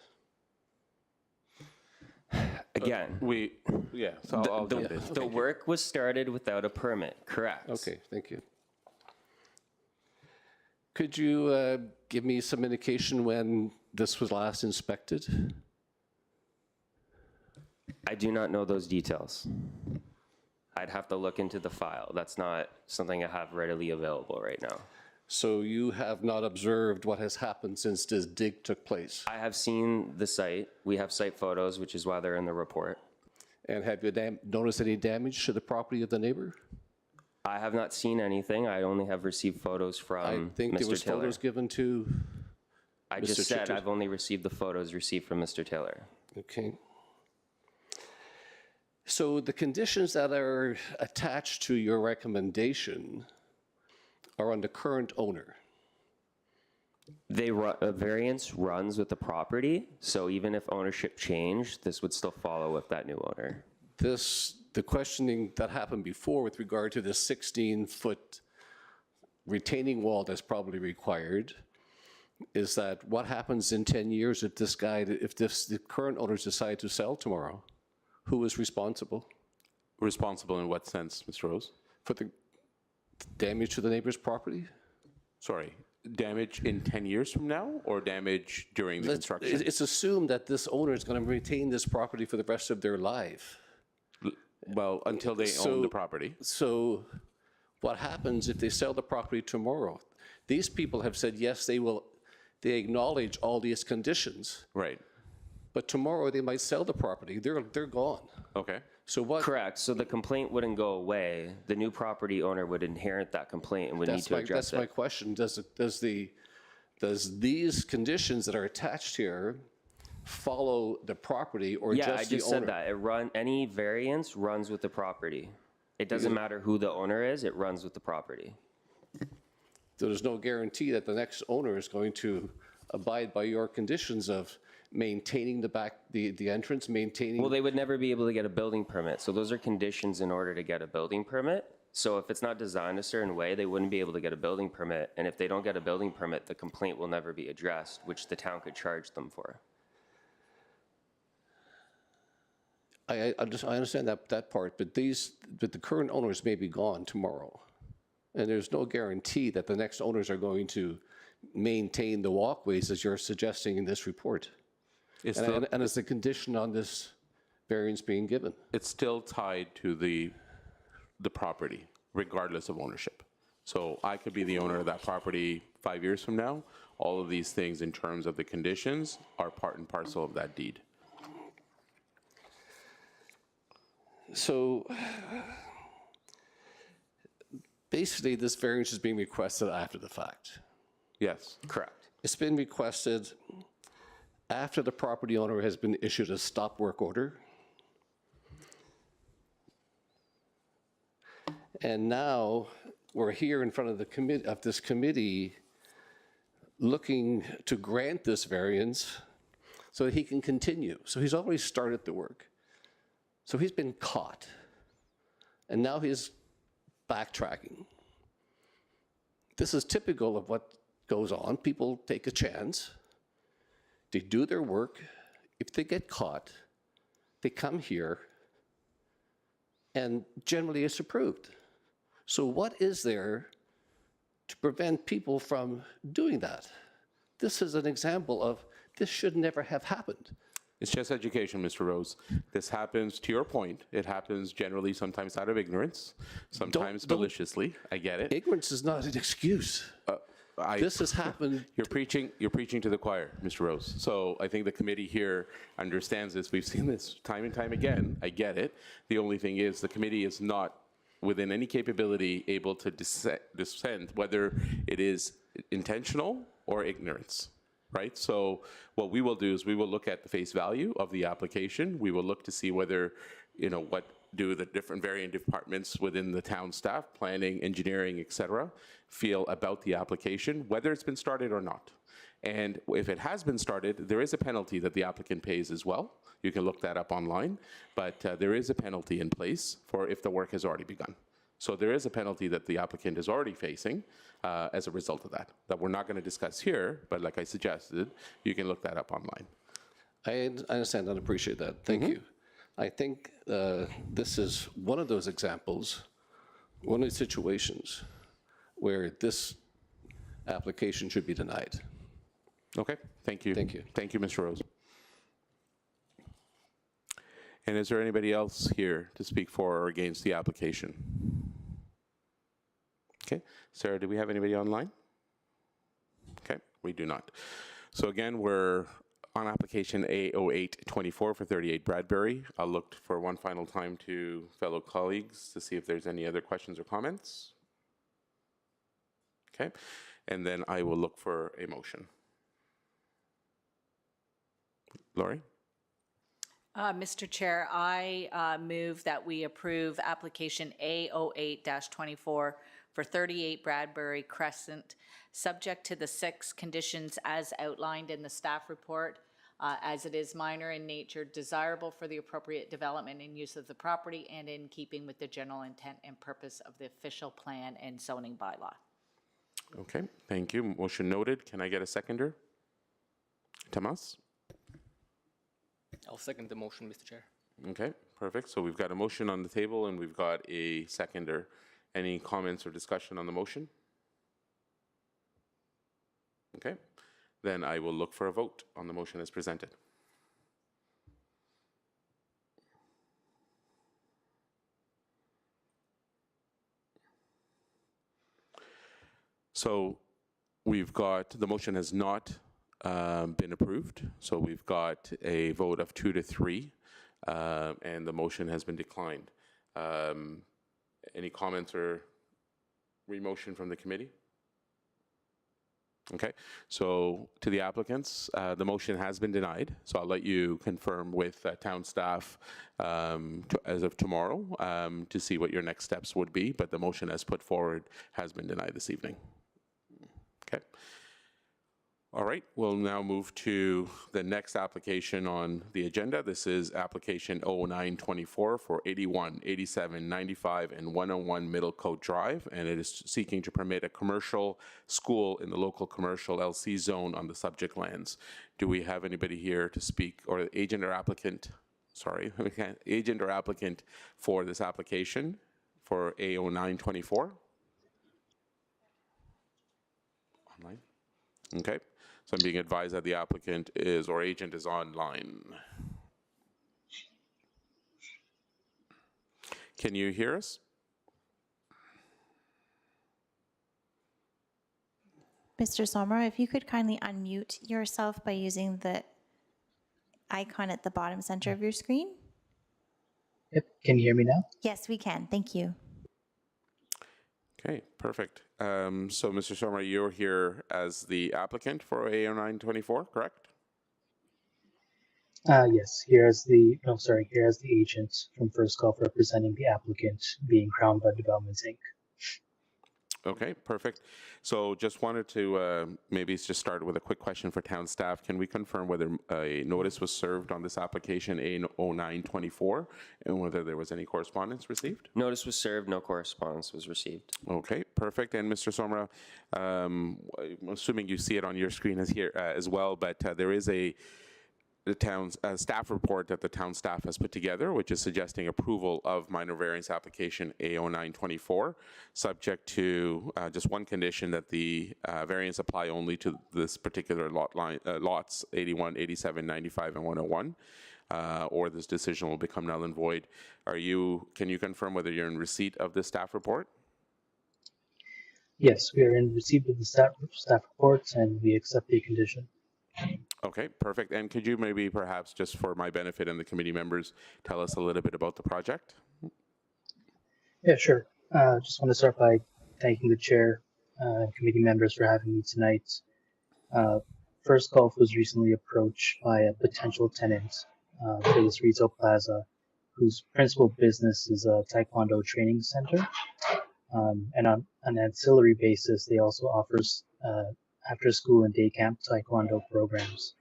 S3: Again,
S2: So I'll jump in.
S3: the work was started without a permit, correct?
S13: Okay, thank you. Could you give me some indication when this was last inspected?
S3: I do not know those details. I'd have to look into the file. That's not something I have readily available right now.
S13: So you have not observed what has happened since this dig took place?
S3: I have seen the site. We have site photos, which is why they're in the report.
S13: And have you noticed any damage to the property of the neighbor?
S3: I have not seen anything. I only have received photos from
S13: I think there
S3: Mr.
S13: was
S3: Taylor.
S13: photos given to
S3: I
S13: Mr.
S3: just said
S13: Chichester.
S3: I've only received the photos received from Mr. Taylor.
S13: Okay. So the conditions that are attached to your recommendation are on the current owner.
S3: A variance runs with the property, so even if ownership changed, this would still follow with that new owner.
S13: The questioning that happened before with regard to the 16-foot retaining wall that's probably required is that what happens in 10 years if the current owners decide to sell tomorrow? Who is responsible?
S2: Responsible in what sense, Mr. Rose?
S13: For the damage to the neighbor's property?
S2: Sorry, damage in 10 years from now or damage during the construction?
S13: It's assumed that this owner is going to retain this property for the rest of their life.
S2: Well, until they own the property.
S13: So what happens if they sell the property tomorrow? These people have said, yes, they acknowledge all these conditions,
S2: Right.
S13: but tomorrow they might sell the property. They're gone.
S2: Okay.
S13: So what?
S3: Correct, so the complaint wouldn't go away. The new property owner would inherit that complaint and would need to address
S13: That's my
S3: it.
S13: question. Does these conditions that are attached here follow the property or
S3: Yeah, I
S13: just the
S3: just
S13: owner?
S3: said that. Any variance runs with the property. It doesn't matter who the owner is, it runs with the property.
S13: So there's no guarantee that the next owner is going to abide by your conditions of maintaining the entrance, maintaining.
S3: Well, they would never be able to get a building permit, so those are conditions in order to get a building permit. So if it's not designed a certain way, they wouldn't be able to get a building permit, and if they don't get a building permit, the complaint will never be addressed, which the town could charge them for.
S13: I understand that part, but the current owners may be gone tomorrow. And there's no guarantee that the next owners are going to maintain the walkways as you're suggesting in this report. And as a condition on this variance being given.
S2: It's still tied to the property, regardless of ownership. So I could be the owner of that property 5 years from now. All of these things in terms of the conditions are part and parcel of that deed.
S13: So basically, this variance is being requested after the fact.
S2: Yes.
S3: Correct.
S13: It's been requested after the property owner has been issued a stop work order. And now we're here in front of this committee looking to grant this variance so that he can continue. So he's already started the work. So he's been caught. And now he's backtracking. This is typical of what goes on. People take a chance. They do their work. If they get caught, they come here, and generally it's approved. So what is there to prevent people from doing that? This is an example of this should never have happened.
S2: It's just education, Mr. Rose. This happens, to your point, it happens generally sometimes out of ignorance, sometimes maliciously. I get it.
S13: Ignorance is not an excuse. This has happened.
S2: You're preaching to the choir, Mr. Rose. So I think the committee here understands this. We've seen this time and time again. I get it. The only thing is the committee is not within any capability able to dissent whether it is intentional or ignorance. Right? So what we will do is we will look at the face value of the application. We will look to see whether, what do the different varying departments within the town staff, planning, engineering, et cetera, feel about the application, whether it's been started or not. And if it has been started, there is a penalty that the applicant pays as well. You can look that up online, but there is a penalty in place for if the work has already begun. So there is a penalty that the applicant is already facing as a result of that we're not going to discuss here, but like I suggested, you can look that up online.
S13: I understand and appreciate that. Thank you. I think this is one of those examples, one of the situations where this application should be denied.
S2: Okay, thank you.
S13: Thank you.
S2: Thank you, Mr. Rose. And is there anybody else here to speak for or against the application? Okay, Sarah, do we have anybody online? we do not. So again, we're on application A0824 for 38 Bradbury. I'll look for one final time to fellow colleagues to see if there's any other questions or comments. Okay, and then I will look for a motion. Laurie?
S5: Mr. Chair, I move that we approve application A08-24 for 38 Bradbury Crescent, subject to the 6 conditions as outlined in the staff report, as it is minor in nature, desirable for the appropriate development and use of the property, and in keeping with the general intent and purpose of the official plan and zoning bylaw.
S2: Okay, thank you. Motion noted. Can I get a seconder? Tomas?
S12: I'll second the motion, Mr. Chair.
S2: Okay, perfect. So we've got a motion on the table and we've got a seconder. Any comments or discussion on the motion? Okay, then I will look for a vote on the motion as presented. So we've got, the motion has not been approved. So we've got a vote of 2 to 3, and the motion has been declined. Any comments or remotion from the committee? Okay, so to the applicants, the motion has been denied. So I'll let you confirm with town staff as of tomorrow to see what your next steps would be, but the motion as put forward has been denied this evening. Okay. All right, we'll now move to the next application on the agenda. This is application 0924 for 81, 87, 95, and 101 Middle Coat Drive, and it is seeking to permit a commercial school in the local commercial LC zone on the subject lands. Do we have anybody here to speak, or agent or applicant, sorry, agent or applicant for this application for A0924? Online? Okay. So I'm being advised that the applicant is, or agent is online. Can you hear us?
S8: Mr. Sommer, if you could kindly unmute yourself by using the icon at the bottom center of your screen.
S14: Yep, can you hear me now?
S8: Yes, we can. Thank you.
S2: Okay, perfect. So Mr. Sommer, you're here as the applicant for A0924, correct?
S14: Yes, here as the agent from First Gulf representing the applicant, being Crown Bud Developments, Inc.
S2: Okay, perfect. So just wanted to maybe just start with a quick question for town staff. Can we confirm whether a notice was served on this application A0924 and whether there was any correspondence received?
S3: Notice was served, no correspondence was received.
S2: Okay, perfect. And Mr. Somra, I'm assuming you see it on your screen as well, but there is the town's staff report that the town staff has put together, which is suggesting approval of minor variance application A0924, subject to just one condition, that the variance apply only to this particular lots 81, 87, 95, and 101, or this decision will become null and void. Can you confirm whether you're in receipt of this staff report?
S14: Yes, we are in receipt of the staff reports and we accept the condition.
S2: Okay, perfect. And could you maybe perhaps, just for my benefit and the committee members, tell us a little bit about the project?
S14: Yeah, sure. Just want to start by thanking the chair and committee members for having me tonight. First Gulf was recently approached by a potential tenant for this retail plaza, whose principal business is a Taekwondo training center. And on an ancillary basis, they also offers after school and day camp Taekwondo programs.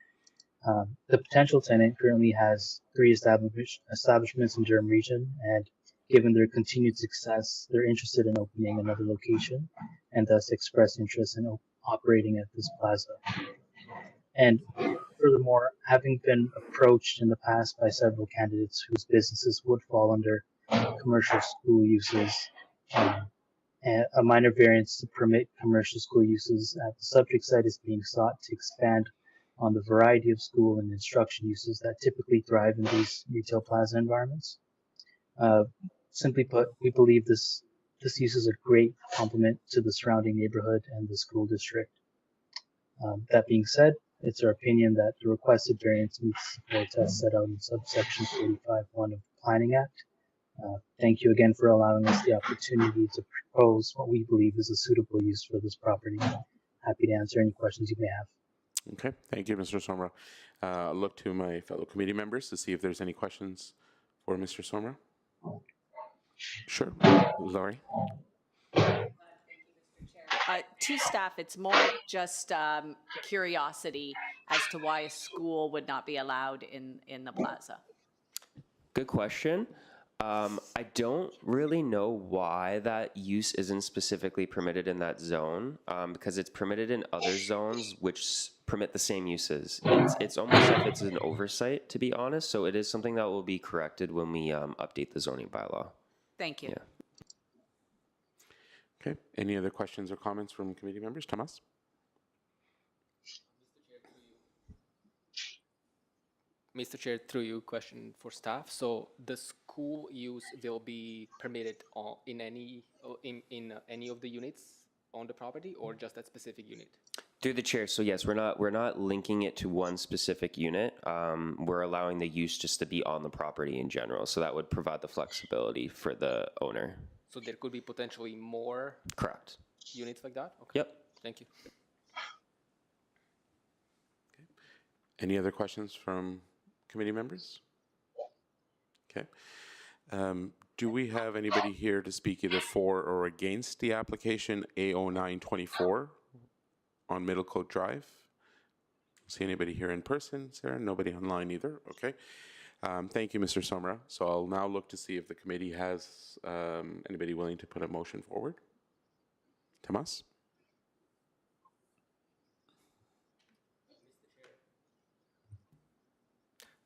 S14: The potential tenant currently has 3 establishments in Durham region, and given their continued success, they're interested in opening another location and thus express interest in operating at this plaza. And furthermore, having been approached in the past by several candidates whose businesses would fall under commercial school uses, a minor variance to permit commercial school uses at the subject site is being sought to expand on the variety of school and instruction uses that typically thrive in these retail plaza environments. Simply put, we believe this use is a great complement to the surrounding neighborhood and the school district. That being said, it's our opinion that the requested variance meets the test set out in subsection 45(1) of the Planning Act. Thank you again for allowing us the opportunity to propose what we believe is a suitable use for this property. Happy to answer any questions you may have.
S2: Okay, thank you, Mr. Somra. I'll look to my fellow committee members to see if there's any questions for Mr. Somra. Sure, Laurie.
S5: To staff, it's more just curiosity as to why a school would not be allowed in the plaza.
S3: Good question. I don't really know why that use isn't specifically permitted in that zone, because it's permitted in other zones which permit the same uses. It's almost like it's an oversight, to be honest, so it is something that will be corrected when we update the zoning bylaw.
S5: Thank you.
S3: Yeah.
S2: Okay, any other questions or comments from committee members? Tomas?
S12: Mr. Chair, through you, question for staff. So the school use will be permitted in any of the units on the property, or just that specific unit?
S3: Through the chair, so yes, we're not linking it to one specific unit. We're allowing the use just to be on the property in general, so that would provide the flexibility for the owner.
S12: So there could be potentially more
S3: Correct.
S12: units like that? Okay.
S3: Yep.
S12: Thank you.
S2: Any other questions from committee members? Okay. Do we have anybody here to speak either for or against the application A0924 on Middle Coast Drive? See anybody here in person, Sarah? Nobody online either? Okay. Thank you, Mr. Somra. So I'll now look to see if the committee has anybody willing to put a motion forward. Tomas?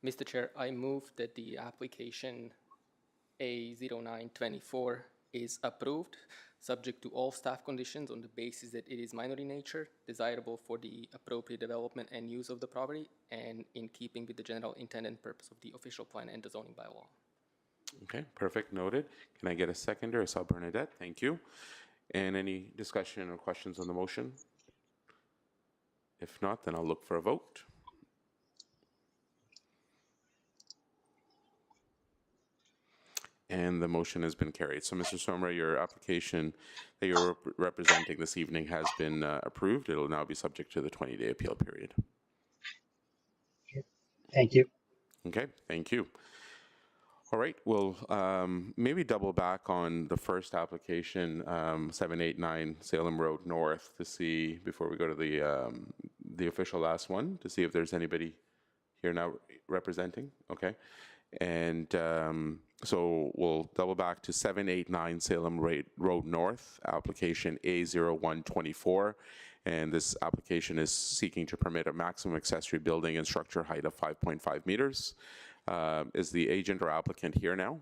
S12: Mr. Chair, I move that the application A0924 is approved, subject to all staff conditions on the basis that it is minor in nature, desirable for the appropriate development and use of the property, and in keeping with the general intent and purpose of the official plan and the zoning bylaw.
S2: Okay, perfect, noted. Can I get a seconder, Asal Bernadette? Thank you. And any discussion or questions on the motion? If not, then I'll look for a vote. And the motion has been carried. So, Mr. Somra, your application that you're representing this evening has been approved. It'll now be subject to the 20-day appeal period.
S14: Thank you.
S2: Okay, thank you. All right, we'll maybe double back on the first application, 789 Salem Road North, to see, before we go to the official last one, to see if there's anybody here now representing. Okay. And so we'll double back to 789 Salem Road North, application A0124. And this application is seeking to permit a maximum accessory building and structure height of 5.5 meters. Is the agent or applicant here now?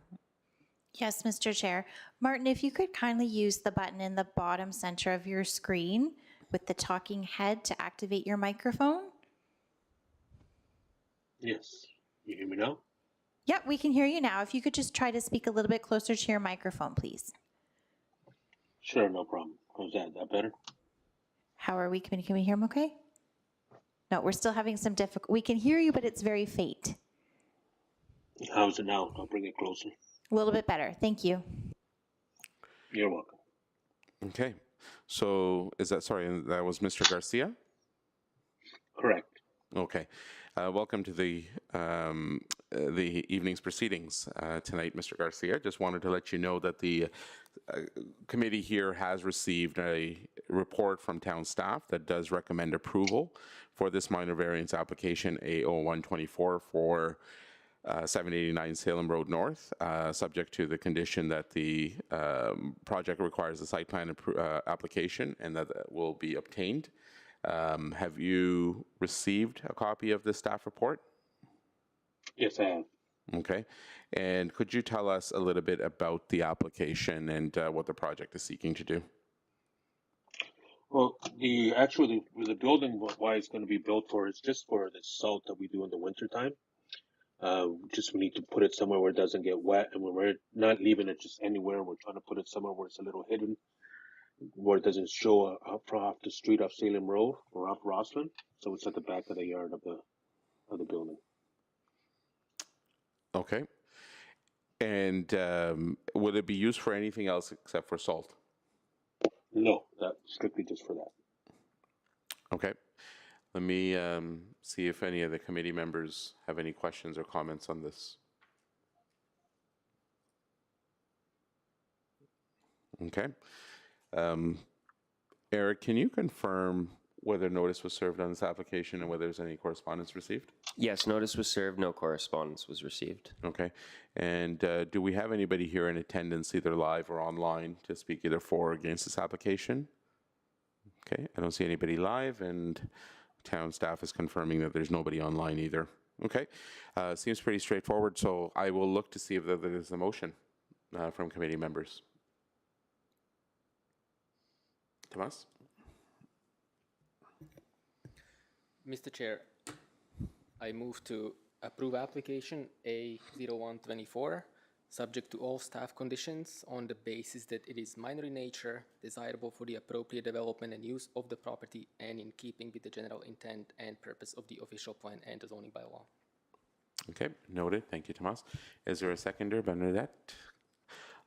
S8: Yes, Mr. Chair. Martin, if you could kindly use the button in the bottom center of your screen with the talking head to activate your microphone.
S15: Yes. You hear me now?
S8: Yep, we can hear you now. If you could just try to speak a little bit closer to your microphone, please.
S15: Sure, no problem. How's that? That better?
S8: How are we? Can we hear him okay? No, we're still having some difficulty. We can hear you, but it's very faint.
S15: How's it now? I'll bring it closer.
S8: A little bit better. Thank you.
S15: You're welcome.
S2: Okay. So is that, sorry, that was Mr. Garcia?
S15: Correct.
S2: Okay. Welcome to the evening's proceedings tonight, Mr. Garcia. Just wanted to let you know that the committee here has received a report from town staff that does recommend approval for this minor variance application A0124 for 789 Salem Road North, subject to the condition that the project requires a site plan application and that will be obtained. Have you received a copy of the staff report?
S15: Yes, I have.
S2: Okay. And could you tell us a little bit about the application and what the project is seeking to do?
S15: Well, the building, why it's going to be built for, is just for the salt that we do in the wintertime. Just we need to put it somewhere where it doesn't get wet, and when we're not leaving it just anywhere, we're trying to put it somewhere where it's a little hidden. where it doesn't show up from off the street off Salem Road or off Roslyn. So it's at the back of the yard of the building.
S2: Okay. And would it be used for anything else except for salt?
S15: No, that's strictly just for that.
S2: Okay. Let me see if any of the committee members have any questions or comments on this. Okay. Eric, can you confirm whether notice was served on this application and whether there's any correspondence received?
S3: Yes, notice was served, no correspondence was received.
S2: Okay. And do we have anybody here in attendance, either live or online, to speak either for or against this application? Okay, I don't see anybody live, and town staff is confirming that there's nobody online either. Okay, seems pretty straightforward, so I will look to see if there's a motion from committee members. Tomas?
S12: Mr. Chair, I move to approve application A0124, subject to all staff conditions on the basis that it is minor in nature, desirable for the appropriate development and use of the property, and in keeping with the general intent and purpose of the official plan and the zoning bylaw.
S2: Okay, noted. Thank you, Tomas. Is there a seconder, Bernadette?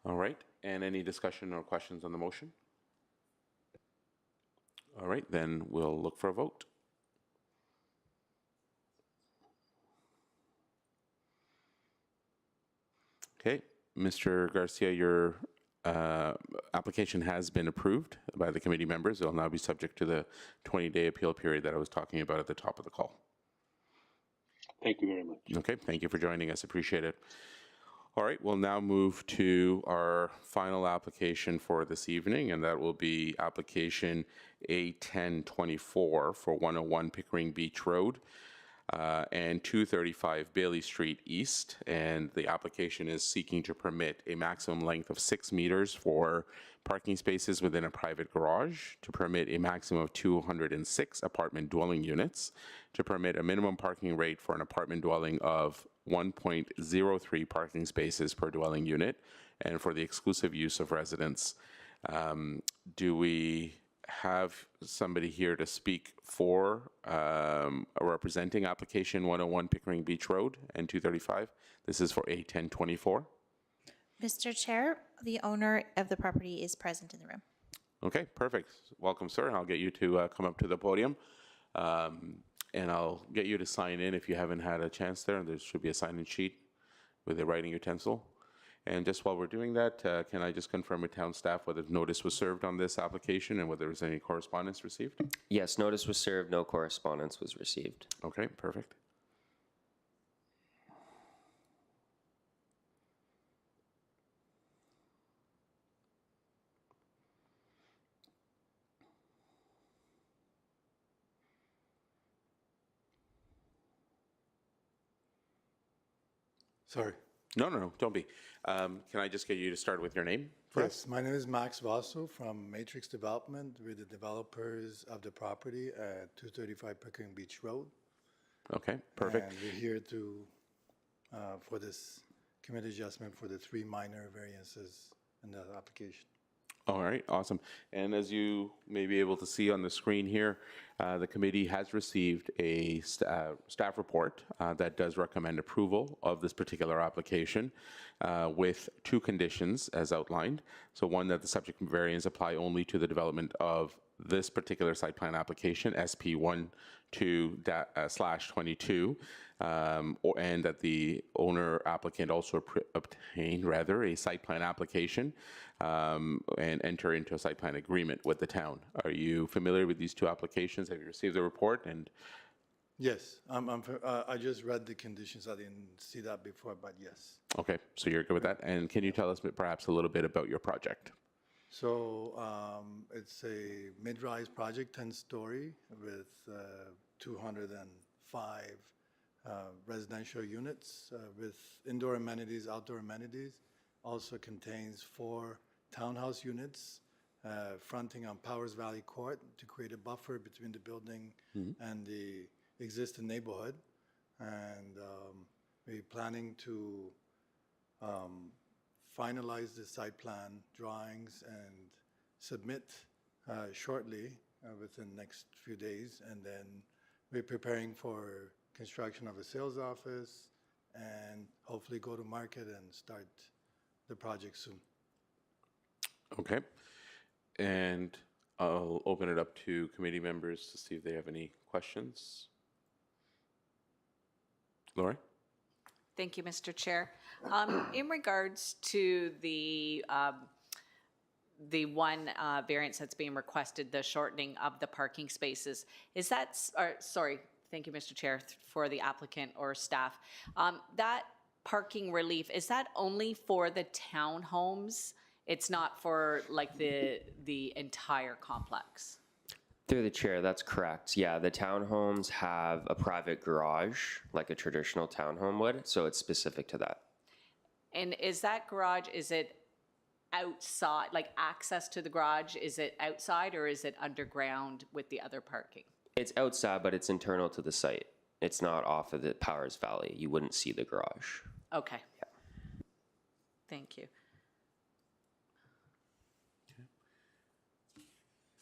S2: All right, and any discussion or questions on the motion? All right, then we'll look for a vote. Okay, Mr. Garcia, your application has been approved by the committee members. It will now be subject to the 20-day appeal period that I was talking about at the top of the call.
S15: Thank you very much.
S2: Okay, thank you for joining us. Appreciate it. All right, we'll now move to our final application for this evening, and that will be application A1024 for 101 Pickering Beach Road and 235 Bailey Street East. And the application is seeking to permit a maximum length of 6 meters for parking spaces within a private garage, to permit a maximum of 206 apartment dwelling units, to permit a minimum parking rate for an apartment dwelling of 1.03 parking spaces per dwelling unit, and for the exclusive use of residents. Do we have somebody here to speak for representing application 101 Pickering Beach Road and 235? This is for A1024.
S8: Mr. Chair, the owner of the property is present in the room.
S2: Okay, perfect. Welcome, sir. I'll get you to come up to the podium. And I'll get you to sign in if you haven't had a chance there. There should be a sign-in sheet with a writing utensil. And just while we're doing that, can I just confirm with town staff whether notice was served on this application and whether there was any correspondence received?
S3: Yes, notice was served, no correspondence was received.
S2: Okay, perfect.
S16: Sorry.
S2: No, don't be. Can I just get you to start with your name?
S16: Yes, my name is Max Vasu from Matrix Development. We're the developers of the property at 235 Pickering Beach Road.
S2: Okay, perfect.
S16: And we're here to, for this committee adjustment for the 3 minor variances in the application.
S2: All right, awesome. And as you may be able to see on the screen here, the committee has received a staff report that does recommend approval of this particular application with 2 conditions as outlined. So one, that the subject variance apply only to the development of this particular site plan application, SP12/22, and that the owner applicant also obtain a site plan application and enter into a site plan agreement with the town. Are you familiar with these 2 applications? Have you received the report? And
S16: yes, I just read the conditions. I didn't see that before, but yes.
S2: okay, so you're good with that. And can you tell us perhaps a little bit about your project?
S16: So it's a mid-rise project, 10-story, with 205 residential units with indoor amenities, outdoor amenities. Also contains 4 townhouse units fronting on Powers Valley Court to create a buffer between the building and the existing neighborhood. And we're planning to finalize the site plan drawings and submit shortly, within the next few days. And then we're preparing for construction of a sales office and hopefully go to market and start the project soon.
S2: Okay. And I'll open it up to committee members to see if they have any questions. Lori?
S5: Thank you, Mr. Chair. In regards to the one variance that's being requested, the shortening of the parking spaces, is that, sorry, thank you, Mr. Chair, for the applicant or staff. That parking relief, is that only for the townhomes? It's not for like the entire complex?
S3: Through the chair, that's correct. Yeah, the townhomes have a private garage, like a traditional townhome would, so it's specific to that.
S5: And is that garage, is it outside, like access to the garage, is it outside or is it underground with the other parking?
S3: It's outside, but it's internal to the site. It's not off of the Powers Valley. You wouldn't see the garage.
S5: Okay. Thank you.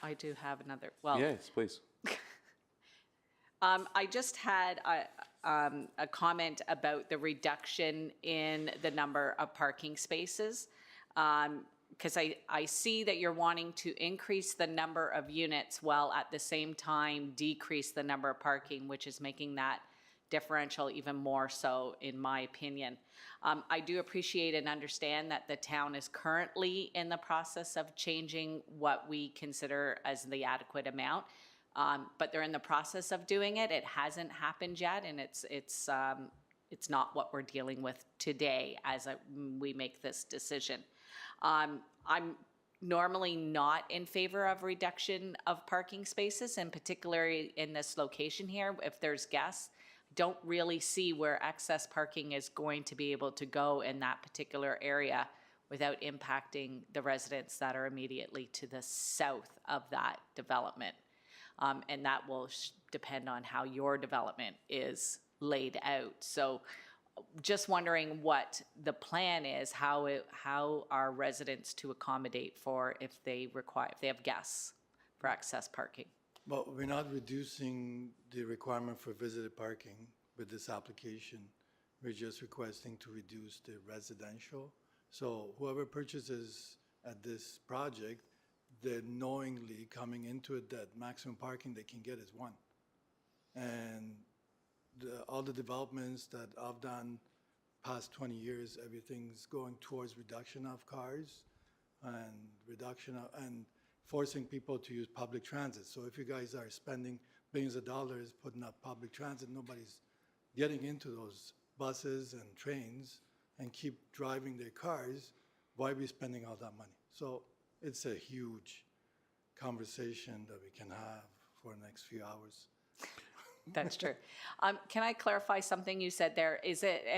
S5: I do have another, well.
S2: Yes, please.
S5: I just had a comment about the reduction in the number of parking spaces. Because I see that you're wanting to increase the number of units while at the same time decrease the number of parking, which is making that differential even more so, in my opinion. I do appreciate and understand that the town is currently in the process of changing what we consider as the adequate amount, but they're in the process of doing it. It hasn't happened yet, and it's not what we're dealing with today as we make this decision. I'm normally not in favor of reduction of parking spaces, and particularly in this location here, if there's guests. Don't really see where excess parking is going to be able to go in that particular area without impacting the residents that are immediately to the south of that development. And that will depend on how your development is laid out. So just wondering what the plan is, how are residents to accommodate for if they have guests for excess parking?
S16: Well, we're not reducing the requirement for visitor parking with this application. We're just requesting to reduce the residential. So whoever purchases at this project, they're knowingly coming into it that maximum parking they can get is one. And all the developments that I've done past 20 years, everything's going towards reduction of cars and reduction of, and forcing people to use public transit. So if you guys are spending billions of dollars putting up public transit, nobody's getting into those buses and trains and keep driving their cars, why are we spending all that money? So it's a huge conversation that we can have for the next few hours.
S5: That's true. Can I clarify something you said there? Did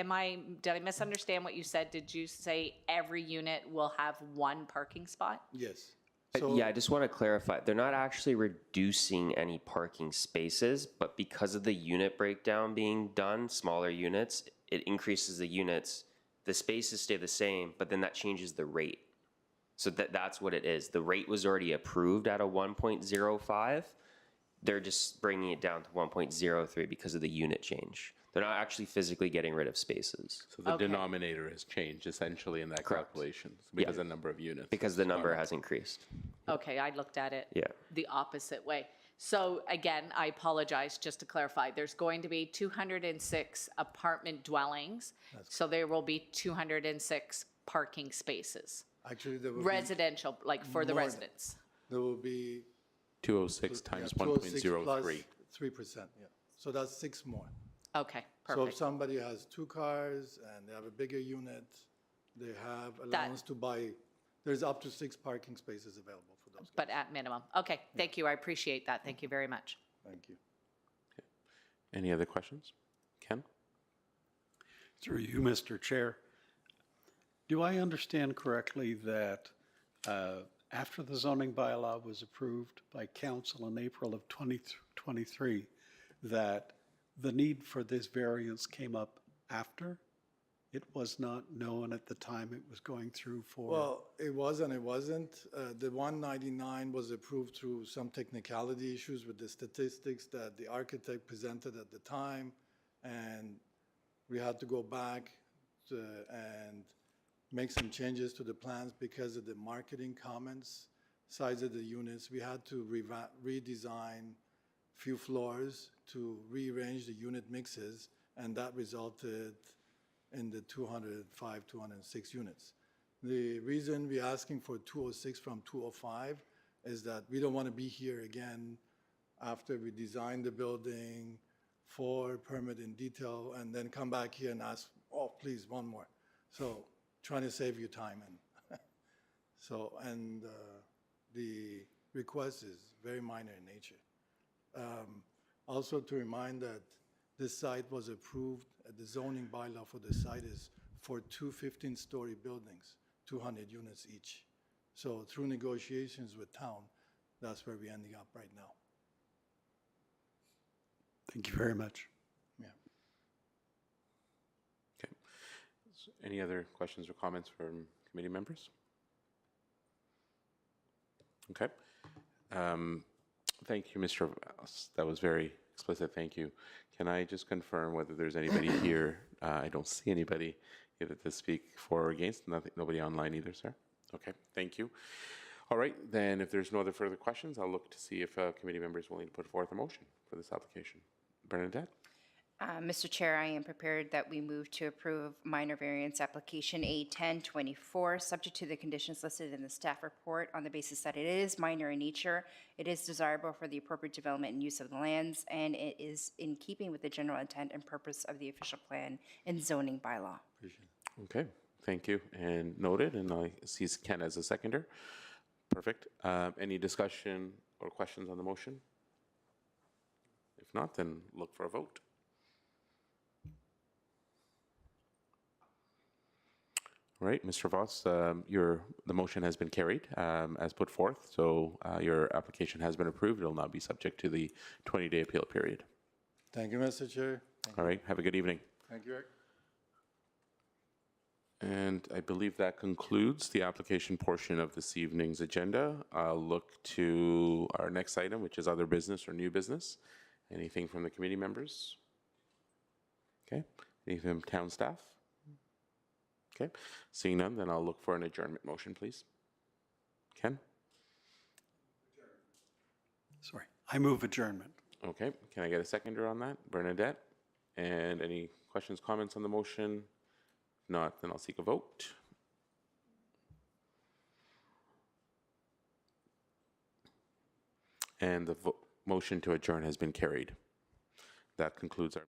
S5: I misunderstand what you said? Did you say every unit will have one parking spot?
S16: Yes.
S3: Yeah, I just want to clarify. They're not actually reducing any parking spaces, but because of the unit breakdown being done, smaller units, it increases the units. The spaces stay the same, but then that changes the rate. So that's what it is. The rate was already approved at a 1.05. They're just bringing it down to 1.03 because of the unit change. They're not actually physically getting rid of spaces.
S2: So the denominator has changed essentially in that calculation because the number of units.
S3: Because the number has increased.
S5: Okay, I looked at it
S3: Yeah.
S5: the opposite way. So again, I apologize, just to clarify, there's going to be 206 apartment dwellings. So there will be 206 parking spaces.
S16: Actually, there will
S5: residential, like for the
S16: more.
S5: residents.
S16: There will be
S2: 206 times
S16: 206
S2: 1.03.
S16: plus 3%, yeah. So that's 6 more.
S5: Okay,
S16: So if
S5: perfect.
S16: somebody has 2 cars and they have a bigger unit, they have allowance to buy, there's up to 6 parking spaces available for those.
S5: But at minimum. Okay, thank you. I appreciate that. Thank you very much.
S16: Thank you.
S2: Any other questions? Ken?
S6: Through you, Mr. Chair. Do I understand correctly that after the zoning bylaw was approved by council in April of 2023, that the need for this variance came up after It was not known at the time it was going through for.
S16: Well, it was and it wasn't. The 199 was approved through some technicality issues with the statistics that the architect presented at the time, and we had to go back and make some changes to the plans because of the marketing comments, size of the units. We had to redesign few floors to rearrange the unit mixes, and that resulted in the 205, 206 units. The reason we're asking for 206 from 205 is that we don't want to be here again after we design the building for permit in detail and then come back here and ask, oh, please, one more. So trying to save you time. And so, and the request is very minor in nature. Also to remind that this site was approved, the zoning bylaw for the site is for 2 15-story buildings, 200 units each. So through negotiations with town, that's where we're ending up right now.
S6: Thank you very much.
S16: Yeah.
S2: Okay. Any other questions or comments from committee members? Okay. Thank you, Mr. Voss. That was very explicit. Thank you. Can I just confirm whether there's anybody here? I don't see anybody either to speak for or against. Nobody online either, sir. Okay. Thank you. All right. Then, if there's no other further questions, I'll look to see if committee members willing to put forth a motion for this application. Bernadette.
S7: Mr. Chair, I am prepared that we move to approve minor variance application A1024, subject to the conditions listed in the staff report on the basis that it is minor in nature, it is desirable for the appropriate development and use of the lands, and it is in keeping with the general intent and purpose of the official plan and zoning bylaw.
S2: Okay. Thank you. And noted. And I see Ken as a seconder. Perfect. Any discussion or questions on the motion? If not, then look for a vote. All right, Mr. Voss, the motion has been carried as put forth, so your application has been approved. It will now be subject to the 20-day appeal period.
S16: Thank you, Mr. Chair.
S2: All right, have a good evening.
S16: Thank you, Eric.
S2: And I believe that concludes the application portion of this evening's agenda. I'll look to our next item, which is other business or new business. Anything from the committee members? Okay, anything from town staff? Okay, seeing none, then I'll look for an adjournment motion, please. Ken?
S6: Sorry, I move adjournment.
S2: Okay, can I get a seconder on that? Bernadette? And any questions, comments on the motion? If not, then I'll seek a vote. And the motion to adjourn has been carried. That concludes our